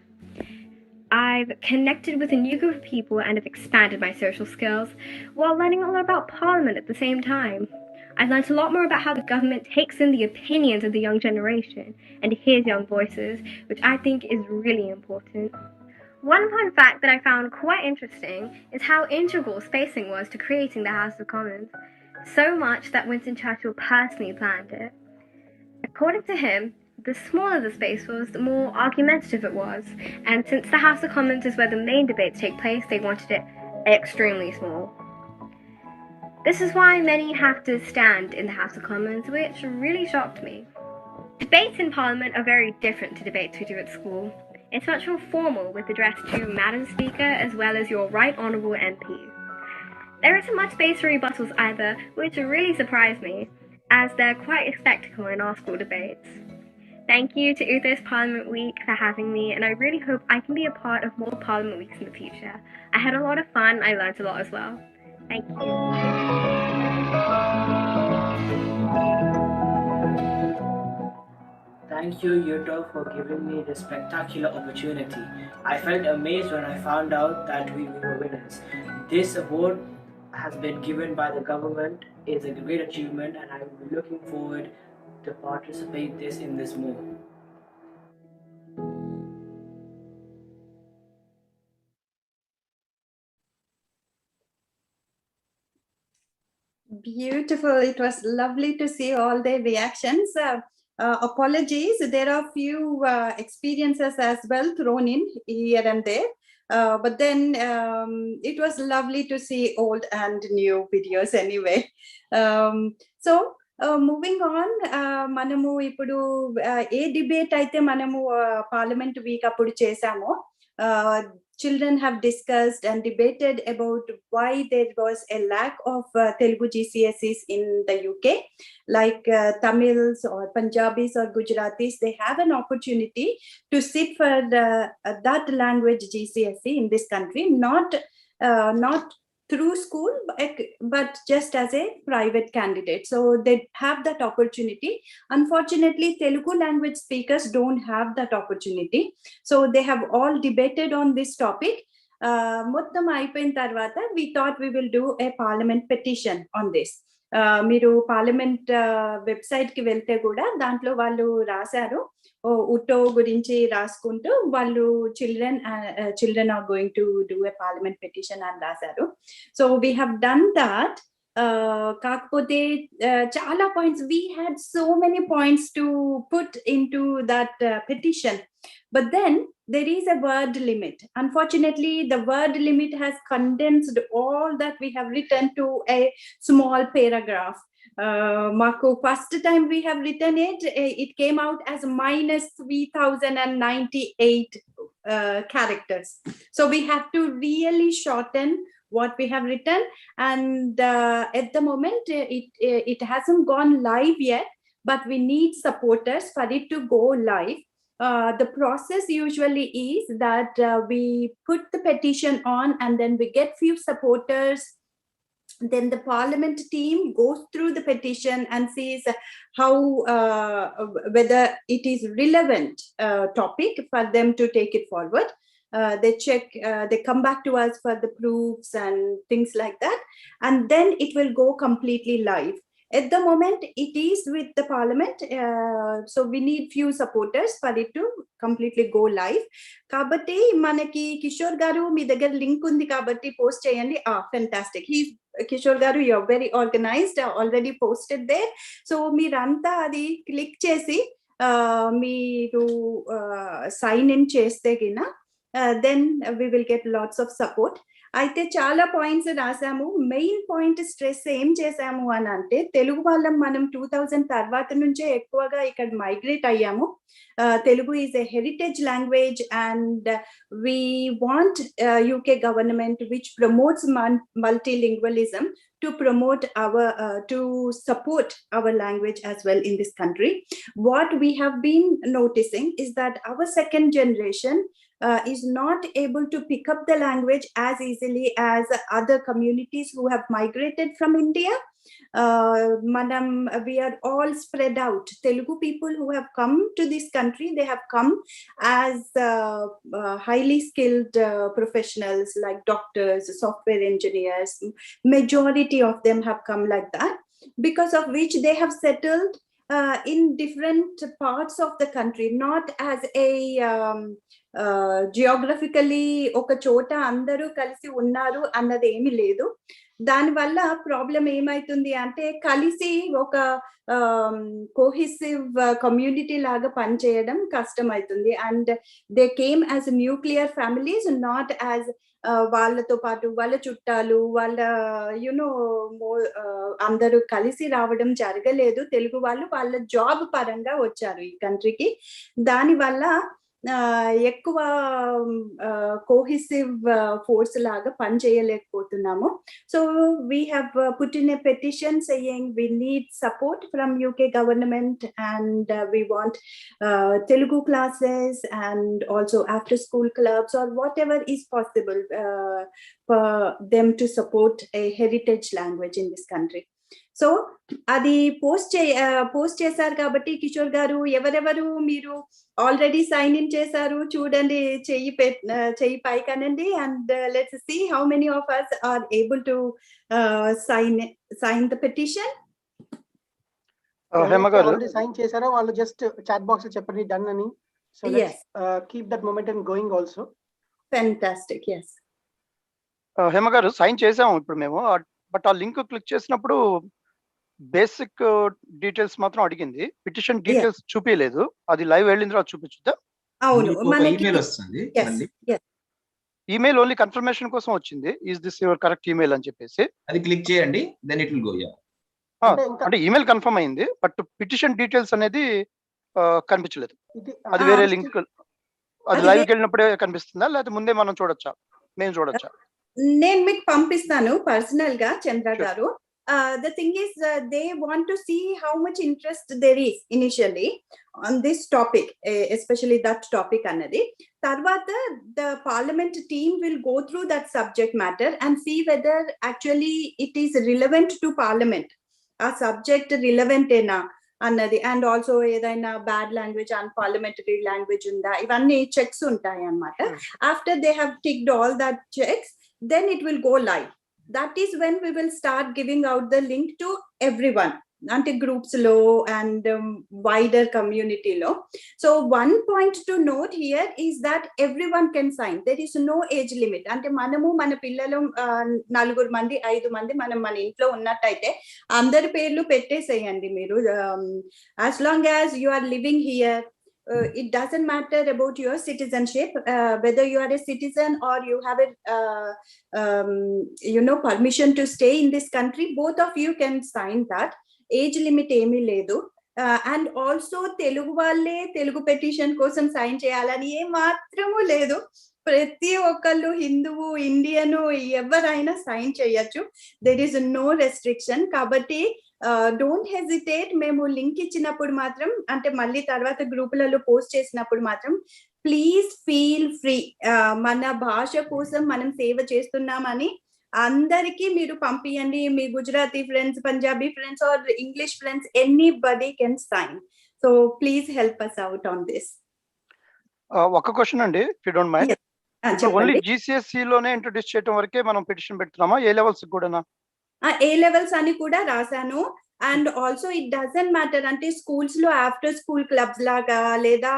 I've connected with a new group of people and have expanded my social skills while learning a lot about Parliament at the same time. I've learned a lot more about how the government takes in the opinions of the young generation and hears young voices, which I think is really important. One fun fact that I found quite interesting is how integral spacing was to creating the House of Commons, so much that Winston Churchill personally planned it. According to him, the smaller the space was, the more argumentative it was, and since the House of Commons is where the main debates take place, they wanted it extremely small. This is why many have to stand in the House of Commons, which really shocked me. Debates in Parliament are very different to debates we do at school. It's much more formal, with address to Madam Speaker as well as your Right Honourable MP. There isn't much space for rebuttals either, which really surprised me, as they're quite a spectacle in our school debates. Thank you to UTHO's Parliament Week for having me, and I really hope I can be a part of more Parliament Weeks in the future. I had a lot of fun, I learned a lot as well. Thank you. Thank you, UTHO, for giving me this spectacular opportunity. I felt amazed when I found out that we were winners. This award has been given by the government is a great achievement, and I will be looking forward to participate in this more. Beautiful. It was lovely to see all their reactions. Apologies, there are few experiences as well thrown in here and there. But then it was lovely to see old and new videos anyway. So moving on, మనము ఇప్పుడు ఏ debate అయితే మనము parliament week అప్పుడు చేసామో, children have discussed and debated about why there was a lack of Telugu GCSEs in the UK. Like Tamils or Punjabis or Gujaratis, they have an opportunity to sit for that language GCSE in this country, not through school, but just as a private candidate. So they have that opportunity. Unfortunately, Telugu language speakers don't have that opportunity. So they have all debated on this topic. మొత్తం అయిపోయిన తర్వాత we thought we will do a parliament petition on this. మీరు parliament వెబ్సైట్కి వెళ్తే కూడా దాంట్లో వాళ్ళు రాశారు, UTHO గురించి రాసుకుంటూ వాళ్ళు children are going to do a parliament petition అని రాశారు. So we have done that. కాకపోతే చాలా points, we had so many points to put into that petition, but then there is a word limit. Unfortunately, the word limit has condensed all that we have written to a small paragraph. Maku first time we have written it, it came out as minus 3098 characters. So we have to really shorten what we have written, and at the moment it hasn't gone live yet, but we need supporters for it to go live. The process usually is that we put the petition on, and then we get few supporters. Then the parliament team goes through the petition and sees how whether it is relevant topic for them to take it forward. They check, they come back to us for the proofs and things like that, and then it will go completely live. At the moment it is with the parliament, so we need few supporters for it to completely go live. Kabatti manaki Kishore garu మీ దగ్గర link ఉంది కాబట్టి post చేయండి. Fantastic. Kishore garu, you're very organized, already posted there. So మీరంతా అది click చేసి మీరు sign in చేస్తే గిన then we will get lots of support. అయితే చాలా పాయింట్స్ రాసాము. మెయిన్ పాయింట్ స్ట్రెస్ ఏం చేసాము అని అంటే, తెలుగు వాళ్ళం మనం 2000 తర్వాత నుంచే ఎక్కువగా ఇక్కడ మైగ్రేట్ అయ్యాము. Telugu is a heritage language, and we want UK government which promotes multilingualism to promote our to support our language as well in this country. What we have been noticing is that our second generation is not able to pick up the language as easily as other communities who have migrated from India. We are all spread out. Telugu people who have come to this country, they have come as highly skilled professionals like doctors, software engineers. Majority of them have come like that, because of which they have settled in different parts of the country, not as a geographically oka chota andaru kalisi unnaru annadi emi ledu. దానివల్ల problem ఏమైతుంది అంటే, కలిసి ఒక cohesive community లాగా పనిచేయడం కష్టం అవుతుంది. And they came as nuclear families, not as వాళ్ళతో పాటు వాళ్ళ చుట్టాలు, వాళ్ళ యునో అందరూ కలిసి రావడం జరగలేదు. తెలుగు వాళ్ళు వాళ్ళ జాబ్ పరంగా వచ్చారు ఈ కంట్రీకి. దానివల్ల ఎక్కువ కోహెసివ్ ఫోర్స్ లాగా పని చేయలేకపోతున్నాము. So we have put in a petition saying we need support from UK government, and we want Telugu classes and also after school clubs or whatever is possible for them to support a heritage language in this country. So అది post చేశారు కాబట్టి కిషోర్ గారు, ఎవరెవరు మీరు already sign in చేశారు చూడండి, చెయ్యి పైకనండి, and let's see how many of us are able to sign the petition. Hema గారు ఆల్రెడీ సైన్ చేశారా? వాళ్ళు జస్ట్ చాట్ బాక్స్ లో చెప్పండి డన్ అని. So let's keep that momentum going also. Fantastic. yes. Hema గారు సైన్ చేసాము ఇప్పుడు మేము, బట్ ఆ లింక్ క్లిక్ చేసినప్పుడు బేసిక్ డీటెయిల్స్ మాత్రం అడిగింది, పిటిషన్ డీటెయిల్స్ చూపించలేదు. అది లైవ్ వెళ్ళిన తర్వాత చూపించుద్దా? అవును, ఈమెయిల్ వస్తుంది. ఈమెయిల్ ఓన్లీ కన్ఫర్మేషన్ కోసం వచ్చింది, is this your correct email అని చెప్పేసి. అది క్లిక్ చేయండి, దెన్ ఇట్ విల్ గో. అంటే ఈమెయిల్ కన్ఫర్మ్ అయింది, బట్ పిటిషన్ డీటెయిల్స్ అనేది కనిపించలేదు. అది వేరే లింక్, అది లైవ్ వెళ్ళినప్పుడే కనిపిస్తుందా, లేకపోతే ముందే మనం చూడొచ్చా, మేము చూడొచ్చా? నేను మీకు పంపిస్తాను పర్సనల్ గా చంద్ర గారు. The thing is, they want to see how much interest there is initially on this topic, especially that topic annadi. Tarvata the parliament team will go through that subject matter and see whether actually it is relevant to parliament. A subject relevant ena annadi, and also edaina bad language and parliamentary language unda, ivanni checks untayi annamata. After they have ticked all that checks, then it will go live. That is when we will start giving out the link to everyone, అంటే groups లో and wider కమ్యూనిటీలో. So one point to note here is that everyone can sign. There is no age limit. అంటే మనము మన పిల్లలు 4 మంది 5 మంది మనం మన ఇంట్లో ఉన్నట్టయితే అందరి పేర్లు పెట్టేసేయండి మీరు. As long as you are living here, it doesn't matter about your citizenship, whether you are a citizen or you have a permission to stay in this country, both of you can sign that. Age limit emi ledu. And also telugu valle telugu petition kosam sign cheyalani ఏ మాత్రము లేదు. ప్రతి ఒక్కళ్ళు హిందువు Indian ఎవరైనా sign చేయొచ్చు. There is no restriction. కాబట్టి don't hesitate. మేము లింక్ ఇచ్చినప్పుడు మాత్రం, అంటే మళ్ళీ తర్వాత గ్రూపులలో పోస్ట్ చేసినప్పుడు మాత్రం ప్లీజ్ ఫీల్ ఫ్రీ. మన భాష కోసం మనం సేవ చేస్తున్నామని అందరికీ మీరు పంపియండి. మీ Gujarati friends, Punjabi friends or English friends, anybody can sign. So please help us out on this. ఒక క్వశ్చన్ అండి, if you don't mind. Only GCSE లోనే ఇంట్రొడ్యూస్ చేయడం వరకే మనం పిటిషన్ పెడుతున్నామా? ఏ లెవెల్స్ కూడానా? ఏ లెవెల్స్ అని కూడా రాశాను. And also it doesn't matter. అంటే స్కూల్స్ లో ఆఫ్టర్ స్కూల్ క్లబ్స్ లాగా, లేదా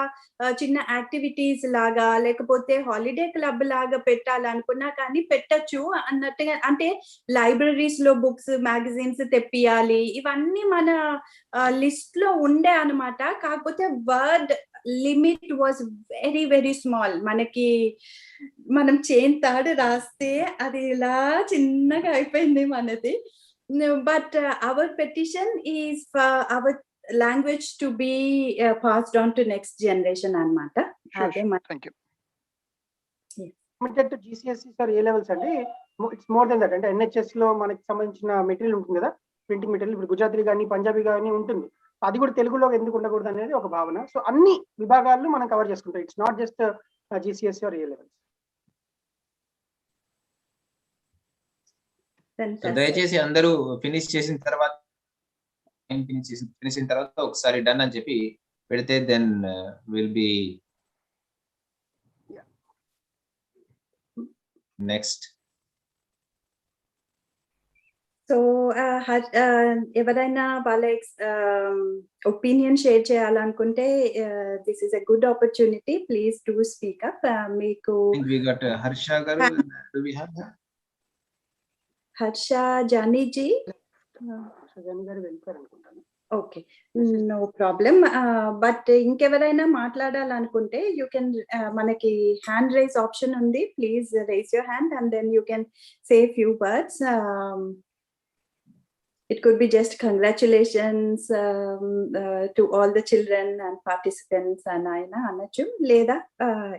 చిన్న యాక్టివిటీస్ లాగా, లేకపోతే హాలిడే క్లబ్ లాగా పెట్టాలనుకున్నా కానీ పెట్టచ్చు అన్నట్టుగా. అంటే లైబ్రరీస్ లో బుక్స్, మ్యాగజైన్స్ తెప్పియాలి, ఇవన్నీ మన లిస్ట్ లో ఉండే అనమాట. కాకపోతే word limit was very very small. మనకి మనం చేన్ తాడు రాస్తే అది ఇలా చిన్నగా అయిపోయింది మనది. But our petition is for our language to be passed on to next generation anamata. Thank you. Limited to GCSE sir, A levels అండి? It's more than that. అంటే NHS లో మనకి సంబంధించిన మెటీరియల్ ఉంటుంది కదా, ప్రింటింగ్ మెటీరియల్. ఇప్పుడు గుజరాతీ కానీ పంజాబీ కానీ ఉంటుంది, అది కూడా తెలుగులో ఎందుకు ఉండకూడదు అనేది ఒక భావన. సో అన్ని విభాగాలను మనం కవర్ చేసుకుంటాం. It's not just GCSE or A levels. దయచేసి అందరూ ఫినిష్ చేసిన తర్వాత ఒకసారి డన్ అని చెప్పి పెడితే then will be next. So ఎవరైనా వాళ్ళ ఒపీనియన్ షేర్ చేయాలనుకుంటే this is a good opportunity. Please do speak up. మీకు హర్ష గారు, హర్ష జానీజీ, ఓకే, నో ప్రాబ్లం. బట్ ఇంకెవరైనా మాట్లాడాలనుకుంటే యూ కెన్, మనకి హ్యాండ్ రైజ్ ఆప్షన్ ఉంది. Please raise your hand and then you can say few words. It could be just congratulations to all the children and participants and aina anachu, leda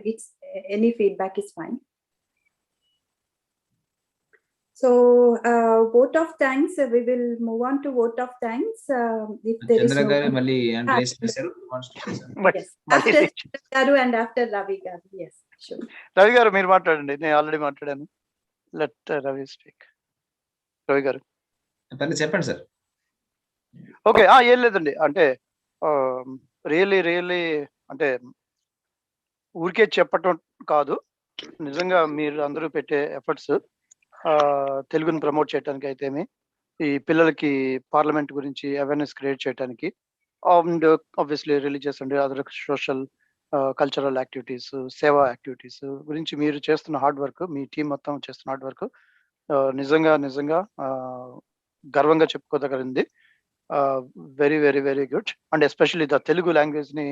it's any feedback is fine. So vote of thanks, we will move on to vote of thanks. If there is Chandra garu malli and raise chesaru, yes, after garu and after Ravi garu. Yes, sure. Ravi garu meer maatladandi, నేను already మాట్లాడాను. Let Ravi speak. Ravi garu చెప్పండి sir. Okay, ఏం లేదండి. అంటే really అంటే ఊరికే చెప్పటం కాదు, నిజంగా మీరు అందరూ పెట్టే ఎఫర్ట్స్ తెలుగుని ప్రమోట్ చేయడానికి అయితేమి, ఈ పిల్లలకి పార్లమెంట్ గురించి అవేర్నెస్ క్రియేట్ చేయడానికి, and obviously religious and other social cultural activities, సేవా యాక్టివిటీస్ గురించి మీరు చేస్తున్న హార్డ్ వర్క్, మీ టీం మొత్తం చేస్తున్న హార్డ్ వర్క్ నిజంగా గర్వంగా చెప్పుకోదగింది. Very very very good. And especially the Telugu language ని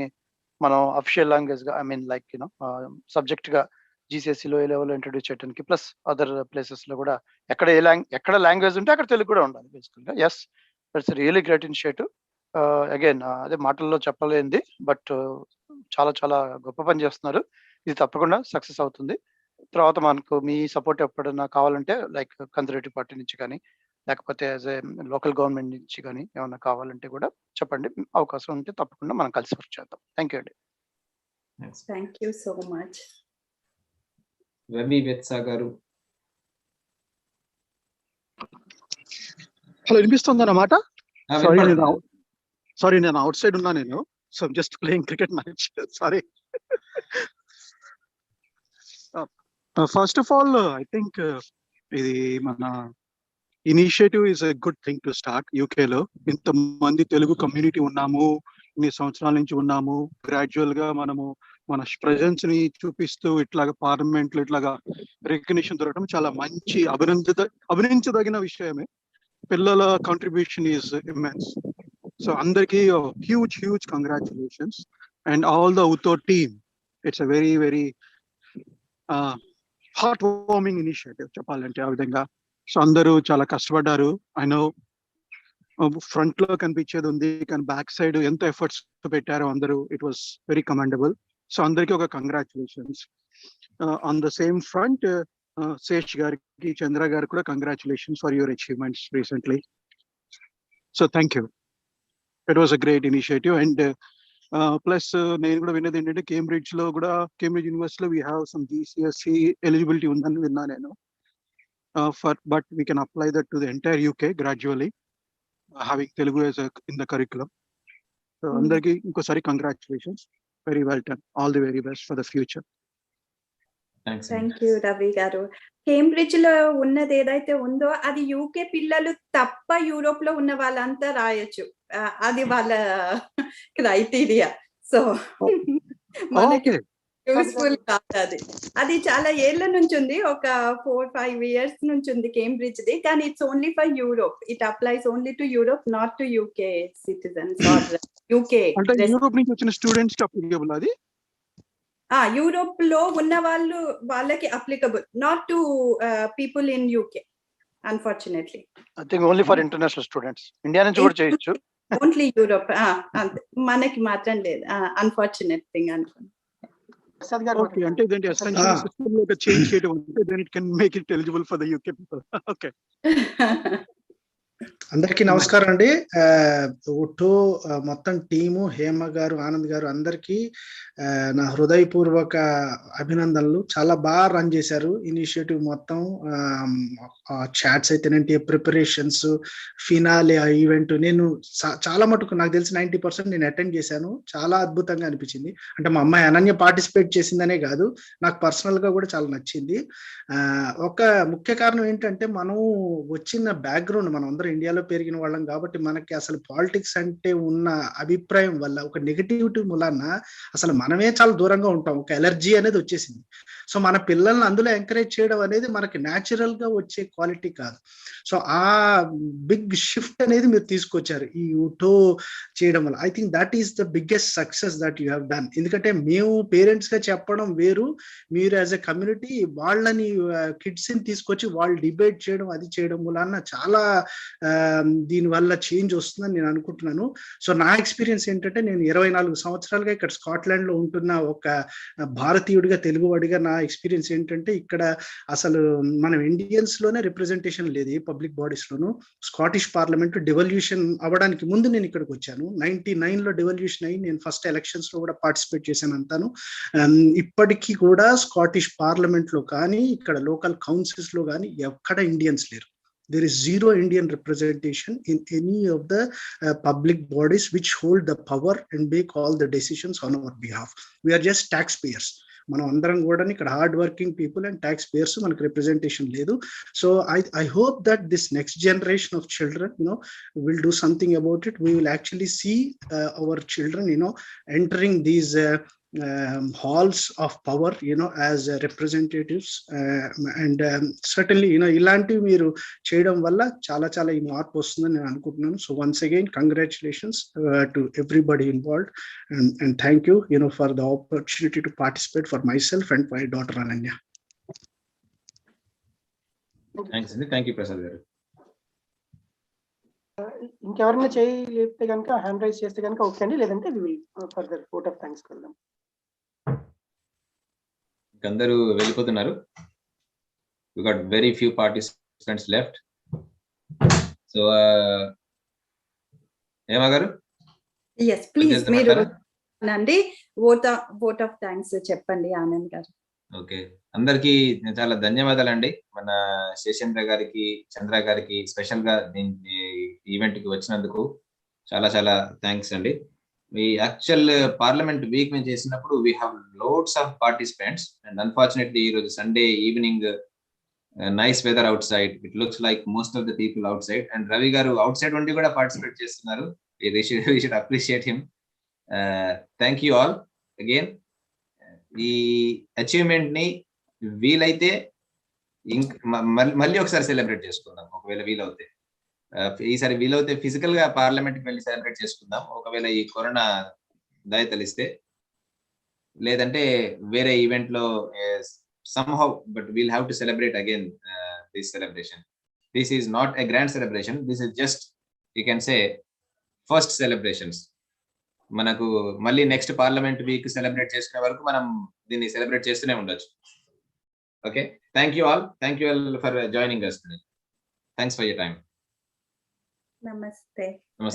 మనం అఫిషియల్ లాంగ్వేజ్ గా, ఐ మీన్ లైక్ సబ్జెక్ట్ గా GCSE లో ఏ లెవెల్లో ఇంట్రొడ్యూస్ చేయడానికి, ప్లస్ అదర్ ప్లేసెస్ లో కూడా ఎక్కడ లాంగ్వేజ్ ఉంటే అక్కడ తెలుగు కూడా ఉండాలి బేసికల్ గా. Yes, that's really great initiative. Again అదే మాటల్లో చెప్పలేంది, బట్ చాలా చాలా గొప్ప పని చేస్తున్నారు. ఇది తప్పకుండా సక్సెస్ అవుతుంది. తర్వాత మనకు మీ సపోర్ట్ ఎప్పుడైనా కావాలంటే, లైక్ కన్జర్వేటివ్ పార్టీ నుంచి కానీ, లేకపోతే యాజ్ ఏ లోకల్ గవర్నమెంట్ నుంచి కానీ ఏమైనా కావాలంటే కూడా చెప్పండి. అవకాశం ఉంటే తప్పకుండా మనం కలిసి వర్క్ చేద్దాం. థ్యాంక్ యూ అండి. Thank you so much. Ravi Vetsa గారు. హలో, వినిపిస్తుంది అన్నమాట. సారీ నేను అవుట్ సైడ్ ఉన్నా, నేను so just playing cricket match. Sorry. First of all I think ఇది మన initiative is a good thing to start యూకేలో. ఇంతమంది తెలుగు కమ్యూనిటీ ఉన్నాము, ఇన్ని సంవత్సరాల నుంచి ఉన్నాము. గ్రాడ్యువల్ గా మనము మన ప్రెజెన్స్ ని చూపిస్తూ ఇట్లాగా పార్లమెంట్ లో ఇట్లాగా రికగ్నిషన్ దొరకడం చాలా మంచి అభినందించదగిన విషయమే. పిల్లల కాంట్రిబ్యూషన్ ఈజ్ ఇమ్మెన్స్. సో అందరికీ huge congratulations and all the UTHO team. It's a very very heart warming initiative చెప్పాలంటే ఆ విధంగా. సో అందరూ చాలా కష్టపడ్డారు. ఐ నో ఫ్రంట్ లో కనిపించేది ఉంది, కానీ బ్యాక్ సైడ్ ఎంత ఎఫర్ట్స్ పెట్టారో అందరూ. It was very commendable. So అందరికీ ఒక congratulations. On the same front Shesh గారికి, చంద్ర గారికి కూడా congratulations for your achievements recently. So thank you. It was a great initiative. And plus నేను కూడా విన్నది ఏంటంటే కేంబ్రిడ్జ్ యూనివర్సిటీలో we have some GCSE eligibility ఉందని విన్నా నేను. But we can apply that to the entire UK gradually, having Telugu as in the curriculum. So andarki inkosari congratulations, very well done, all the very best for the future. Thank you Ravi గారు. Cambridge లో ఉన్నది ఏదైతే ఉందో అది UK పిల్లలు తప్ప Europe లో ఉన్న వాళ్ళంతా రాయొచ్చు. అది వాళ్ళ క్రైటీరియా. సో మనకి యూస్ఫుల్ కాదు అది. అది చాలా ఏళ్ల నుంచి ఉంది, ఒక 4-5 years నుంచి ఉంది కేంబ్రిడ్జ్ ది. కానీ it's only for Europe. It applies only to Europe, not to UK citizens or UK. అంటే యూరోప్ నుంచి వచ్చిన స్టూడెంట్స్ కి అప్లికబుల్ అది? యూరోప్ లో ఉన్న వాళ్ళకి applicable, not to people in UK unfortunately. I think only for international students. India నుంచి కూడా చేయొచ్చు. Only Europe. మనకి మాత్రం లేదు, అన్ఫార్చునేట్ థింగ్ అనుకోండి. ఓకే, అంటే ఇదంటే ఎసెన్షియల్ సిస్టమ్ లో చేంజ్ చేయడం అంటే then it can make it eligible for the UK people. Okay. అందరికీ నమస్కారం అండి. UTHO మొత్తం టీము, హేమ గారు, ఆనంద్ గారు అందరికీ నా హృదయపూర్వక అభినందనలు. చాలా బాగా రన్ చేశారు ఇనిషియేటివ్ మొత్తం. చాట్స్ అయితేనంటే ప్రిపరేషన్స్, ఫినాలే ఈవెంట్, నేను చాలా మటుకు నాకు తెలిసి 90% నేను అటెండ్ చేశాను. చాలా అద్భుతంగా అనిపించింది. అంటే మా అమ్మాయి అనన్య పార్టిసిపేట్ చేసిందనే కాదు, నాకు పర్సనల్ గా కూడా చాలా నచ్చింది. ఒక ముఖ్య కారణం ఏంటంటే మనం వచ్చిన బ్యాక్గ్రౌండ్, మనం అందరం ఇండియాలో పెరిగిన వాళ్ళం కాబట్టి మనకి అసలు పాలిటిక్స్ అంటే ఉన్న అభిప్రాయం వల్ల, ఒక నెగటివిటీ మూలాన అసలు మనమే చాలా దూరంగా ఉంటాం. ఒక ఎలర్జీ అనేది వచ్చేసింది. సో మన పిల్లల్ని అందులో ఎంకరేజ్ చేయడం అనేది మనకి న్యాచురల్ గా వచ్చే క్వాలిటీ కాదు. సో ఆ బిగ్ షిఫ్ట్ అనేది మీరు తీసుకొచ్చారు ఈ UTHO చేయడం వల్ల. I think that is the biggest success that you have done. ఎందుకంటే మేము పేరెంట్స్ గా చెప్పడం వేరు, మీరు యాజ్ ఎ కమ్యూనిటీ వాళ్ళని కిడ్స్ ని తీసుకొచ్చి వాళ్ళు డిబేట్ చేయడం, అది చేయడం వలన చాలా దీని వల్ల చేంజ్ వస్తుందని నేను అనుకుంటున్నాను. సో నా ఎక్స్పీరియన్స్ ఏంటంటే, నేను 24 సంవత్సరాలుగా ఇక్కడ స్కాట్లాండ్ లో ఉంటున్న ఒక భారతీయుడిగా, తెలుగువాడిగా నా ఎక్స్పీరియన్స్ ఏంటంటే, ఇక్కడ అసలు మనం ఇండియన్స్ లోనే రిప్రజెంటేషన్ లేదు ఏ పబ్లిక్ బాడీస్ లోను. స్కాటిష్ పార్లమెంట్ డివల్యూషన్ అవ్వడానికి ముందు నేను ఇక్కడికి వచ్చాను. 99 లో డివల్యూషన్ అయ్యి నేను ఫస్ట్ ఎలక్షన్స్ లో కూడా పార్టిసిపేట్ చేశాను అంతాను. ఇప్పటికీ కూడా స్కాటిష్ పార్లమెంట్ లో కానీ, ఇక్కడ లోకల్ కౌన్సిల్స్ లో కానీ ఎక్కడ ఇండియన్స్ లేరు. There is zero Indian representation in any of the public bodies which hold the power and make all the decisions on our behalf. We are just taxpayers. మనం అందరం కూడా ఇక్కడ hard working people and taxpayers, మనకు representation లేదు. So I hope that this next generation of children will do something about it. We will actually see our children entering these halls of power as representatives, and certainly ఇలాంటివి మీరు చేయడం వల్ల చాలా చాలా ఈ మార్పు వస్తుందని నేను అనుకుంటున్నాను. So once again congratulations to everybody involved, and thank you for the opportunity to participate for myself and my daughter Ananya. Thank you Prasad గారు. ఇంకెవరైనా చేస్తే కనుక, హ్యాండ్ రైజ్ చేస్తే కనుక ఓకే అండి, లేదంటే we will further vote of thanks వెళ్దాం. అందరూ వెళ్ళిపోతున్నారు. We got very few participants left. So Hema గారు, yes please మీరు నండి వోట్ ఆఫ్ థాంక్స్ చెప్పండి ఆనంద్ గారు. ఓకే, అందరికీ చాలా ధన్యవాదాలండి. మన శేషేంద్ర గారికి, చంద్ర గారికి స్పెషల్ గా ఈవెంట్ కి వచ్చినందుకు చాలా చాలా థ్యాంక్స్ అండి. ఈ యాక్చువల్ పార్లమెంట్ వీక్ మేము చేసినప్పుడు we have loads of participants, and unfortunately ఈ రోజు Sunday evening nice weather outside. It looks like most of the people outside. And Ravi garu out side ఉండి కూడా పార్టిసిపేట్ చేస్తున్నారు. We should appreciate him. Thank you all again. ఈ achievement ని వీలైతే మళ్ళీ ఒకసారి సెలబ్రేట్ చేసుకుందాం ఒకవేళ వీలవుతే. ఈసారి వీలవుతే ఫిజికల్ గా పార్లమెంట్ కి వెళ్ళి సెలబ్రేట్ చేసుకుందాం ఒకవేళ ఈ కరోనా దయ తలిస్తే. లేదంటే వేరే ఈవెంట్ లో somehow, but we'll have to celebrate again this celebration. This is not a grand celebration. This is just, you can say, first celebrations. మనకు మళ్ళీ నెక్స్ట్ పార్లమెంట్ వీక్ సెలబ్రేట్ చేసుకునే వరకు మనం దీన్ని సెలబ్రేట్ చేస్తూనే ఉండొచ్చు. Okay, thank you all for joining us today. Thanks for your time. నమస్తే.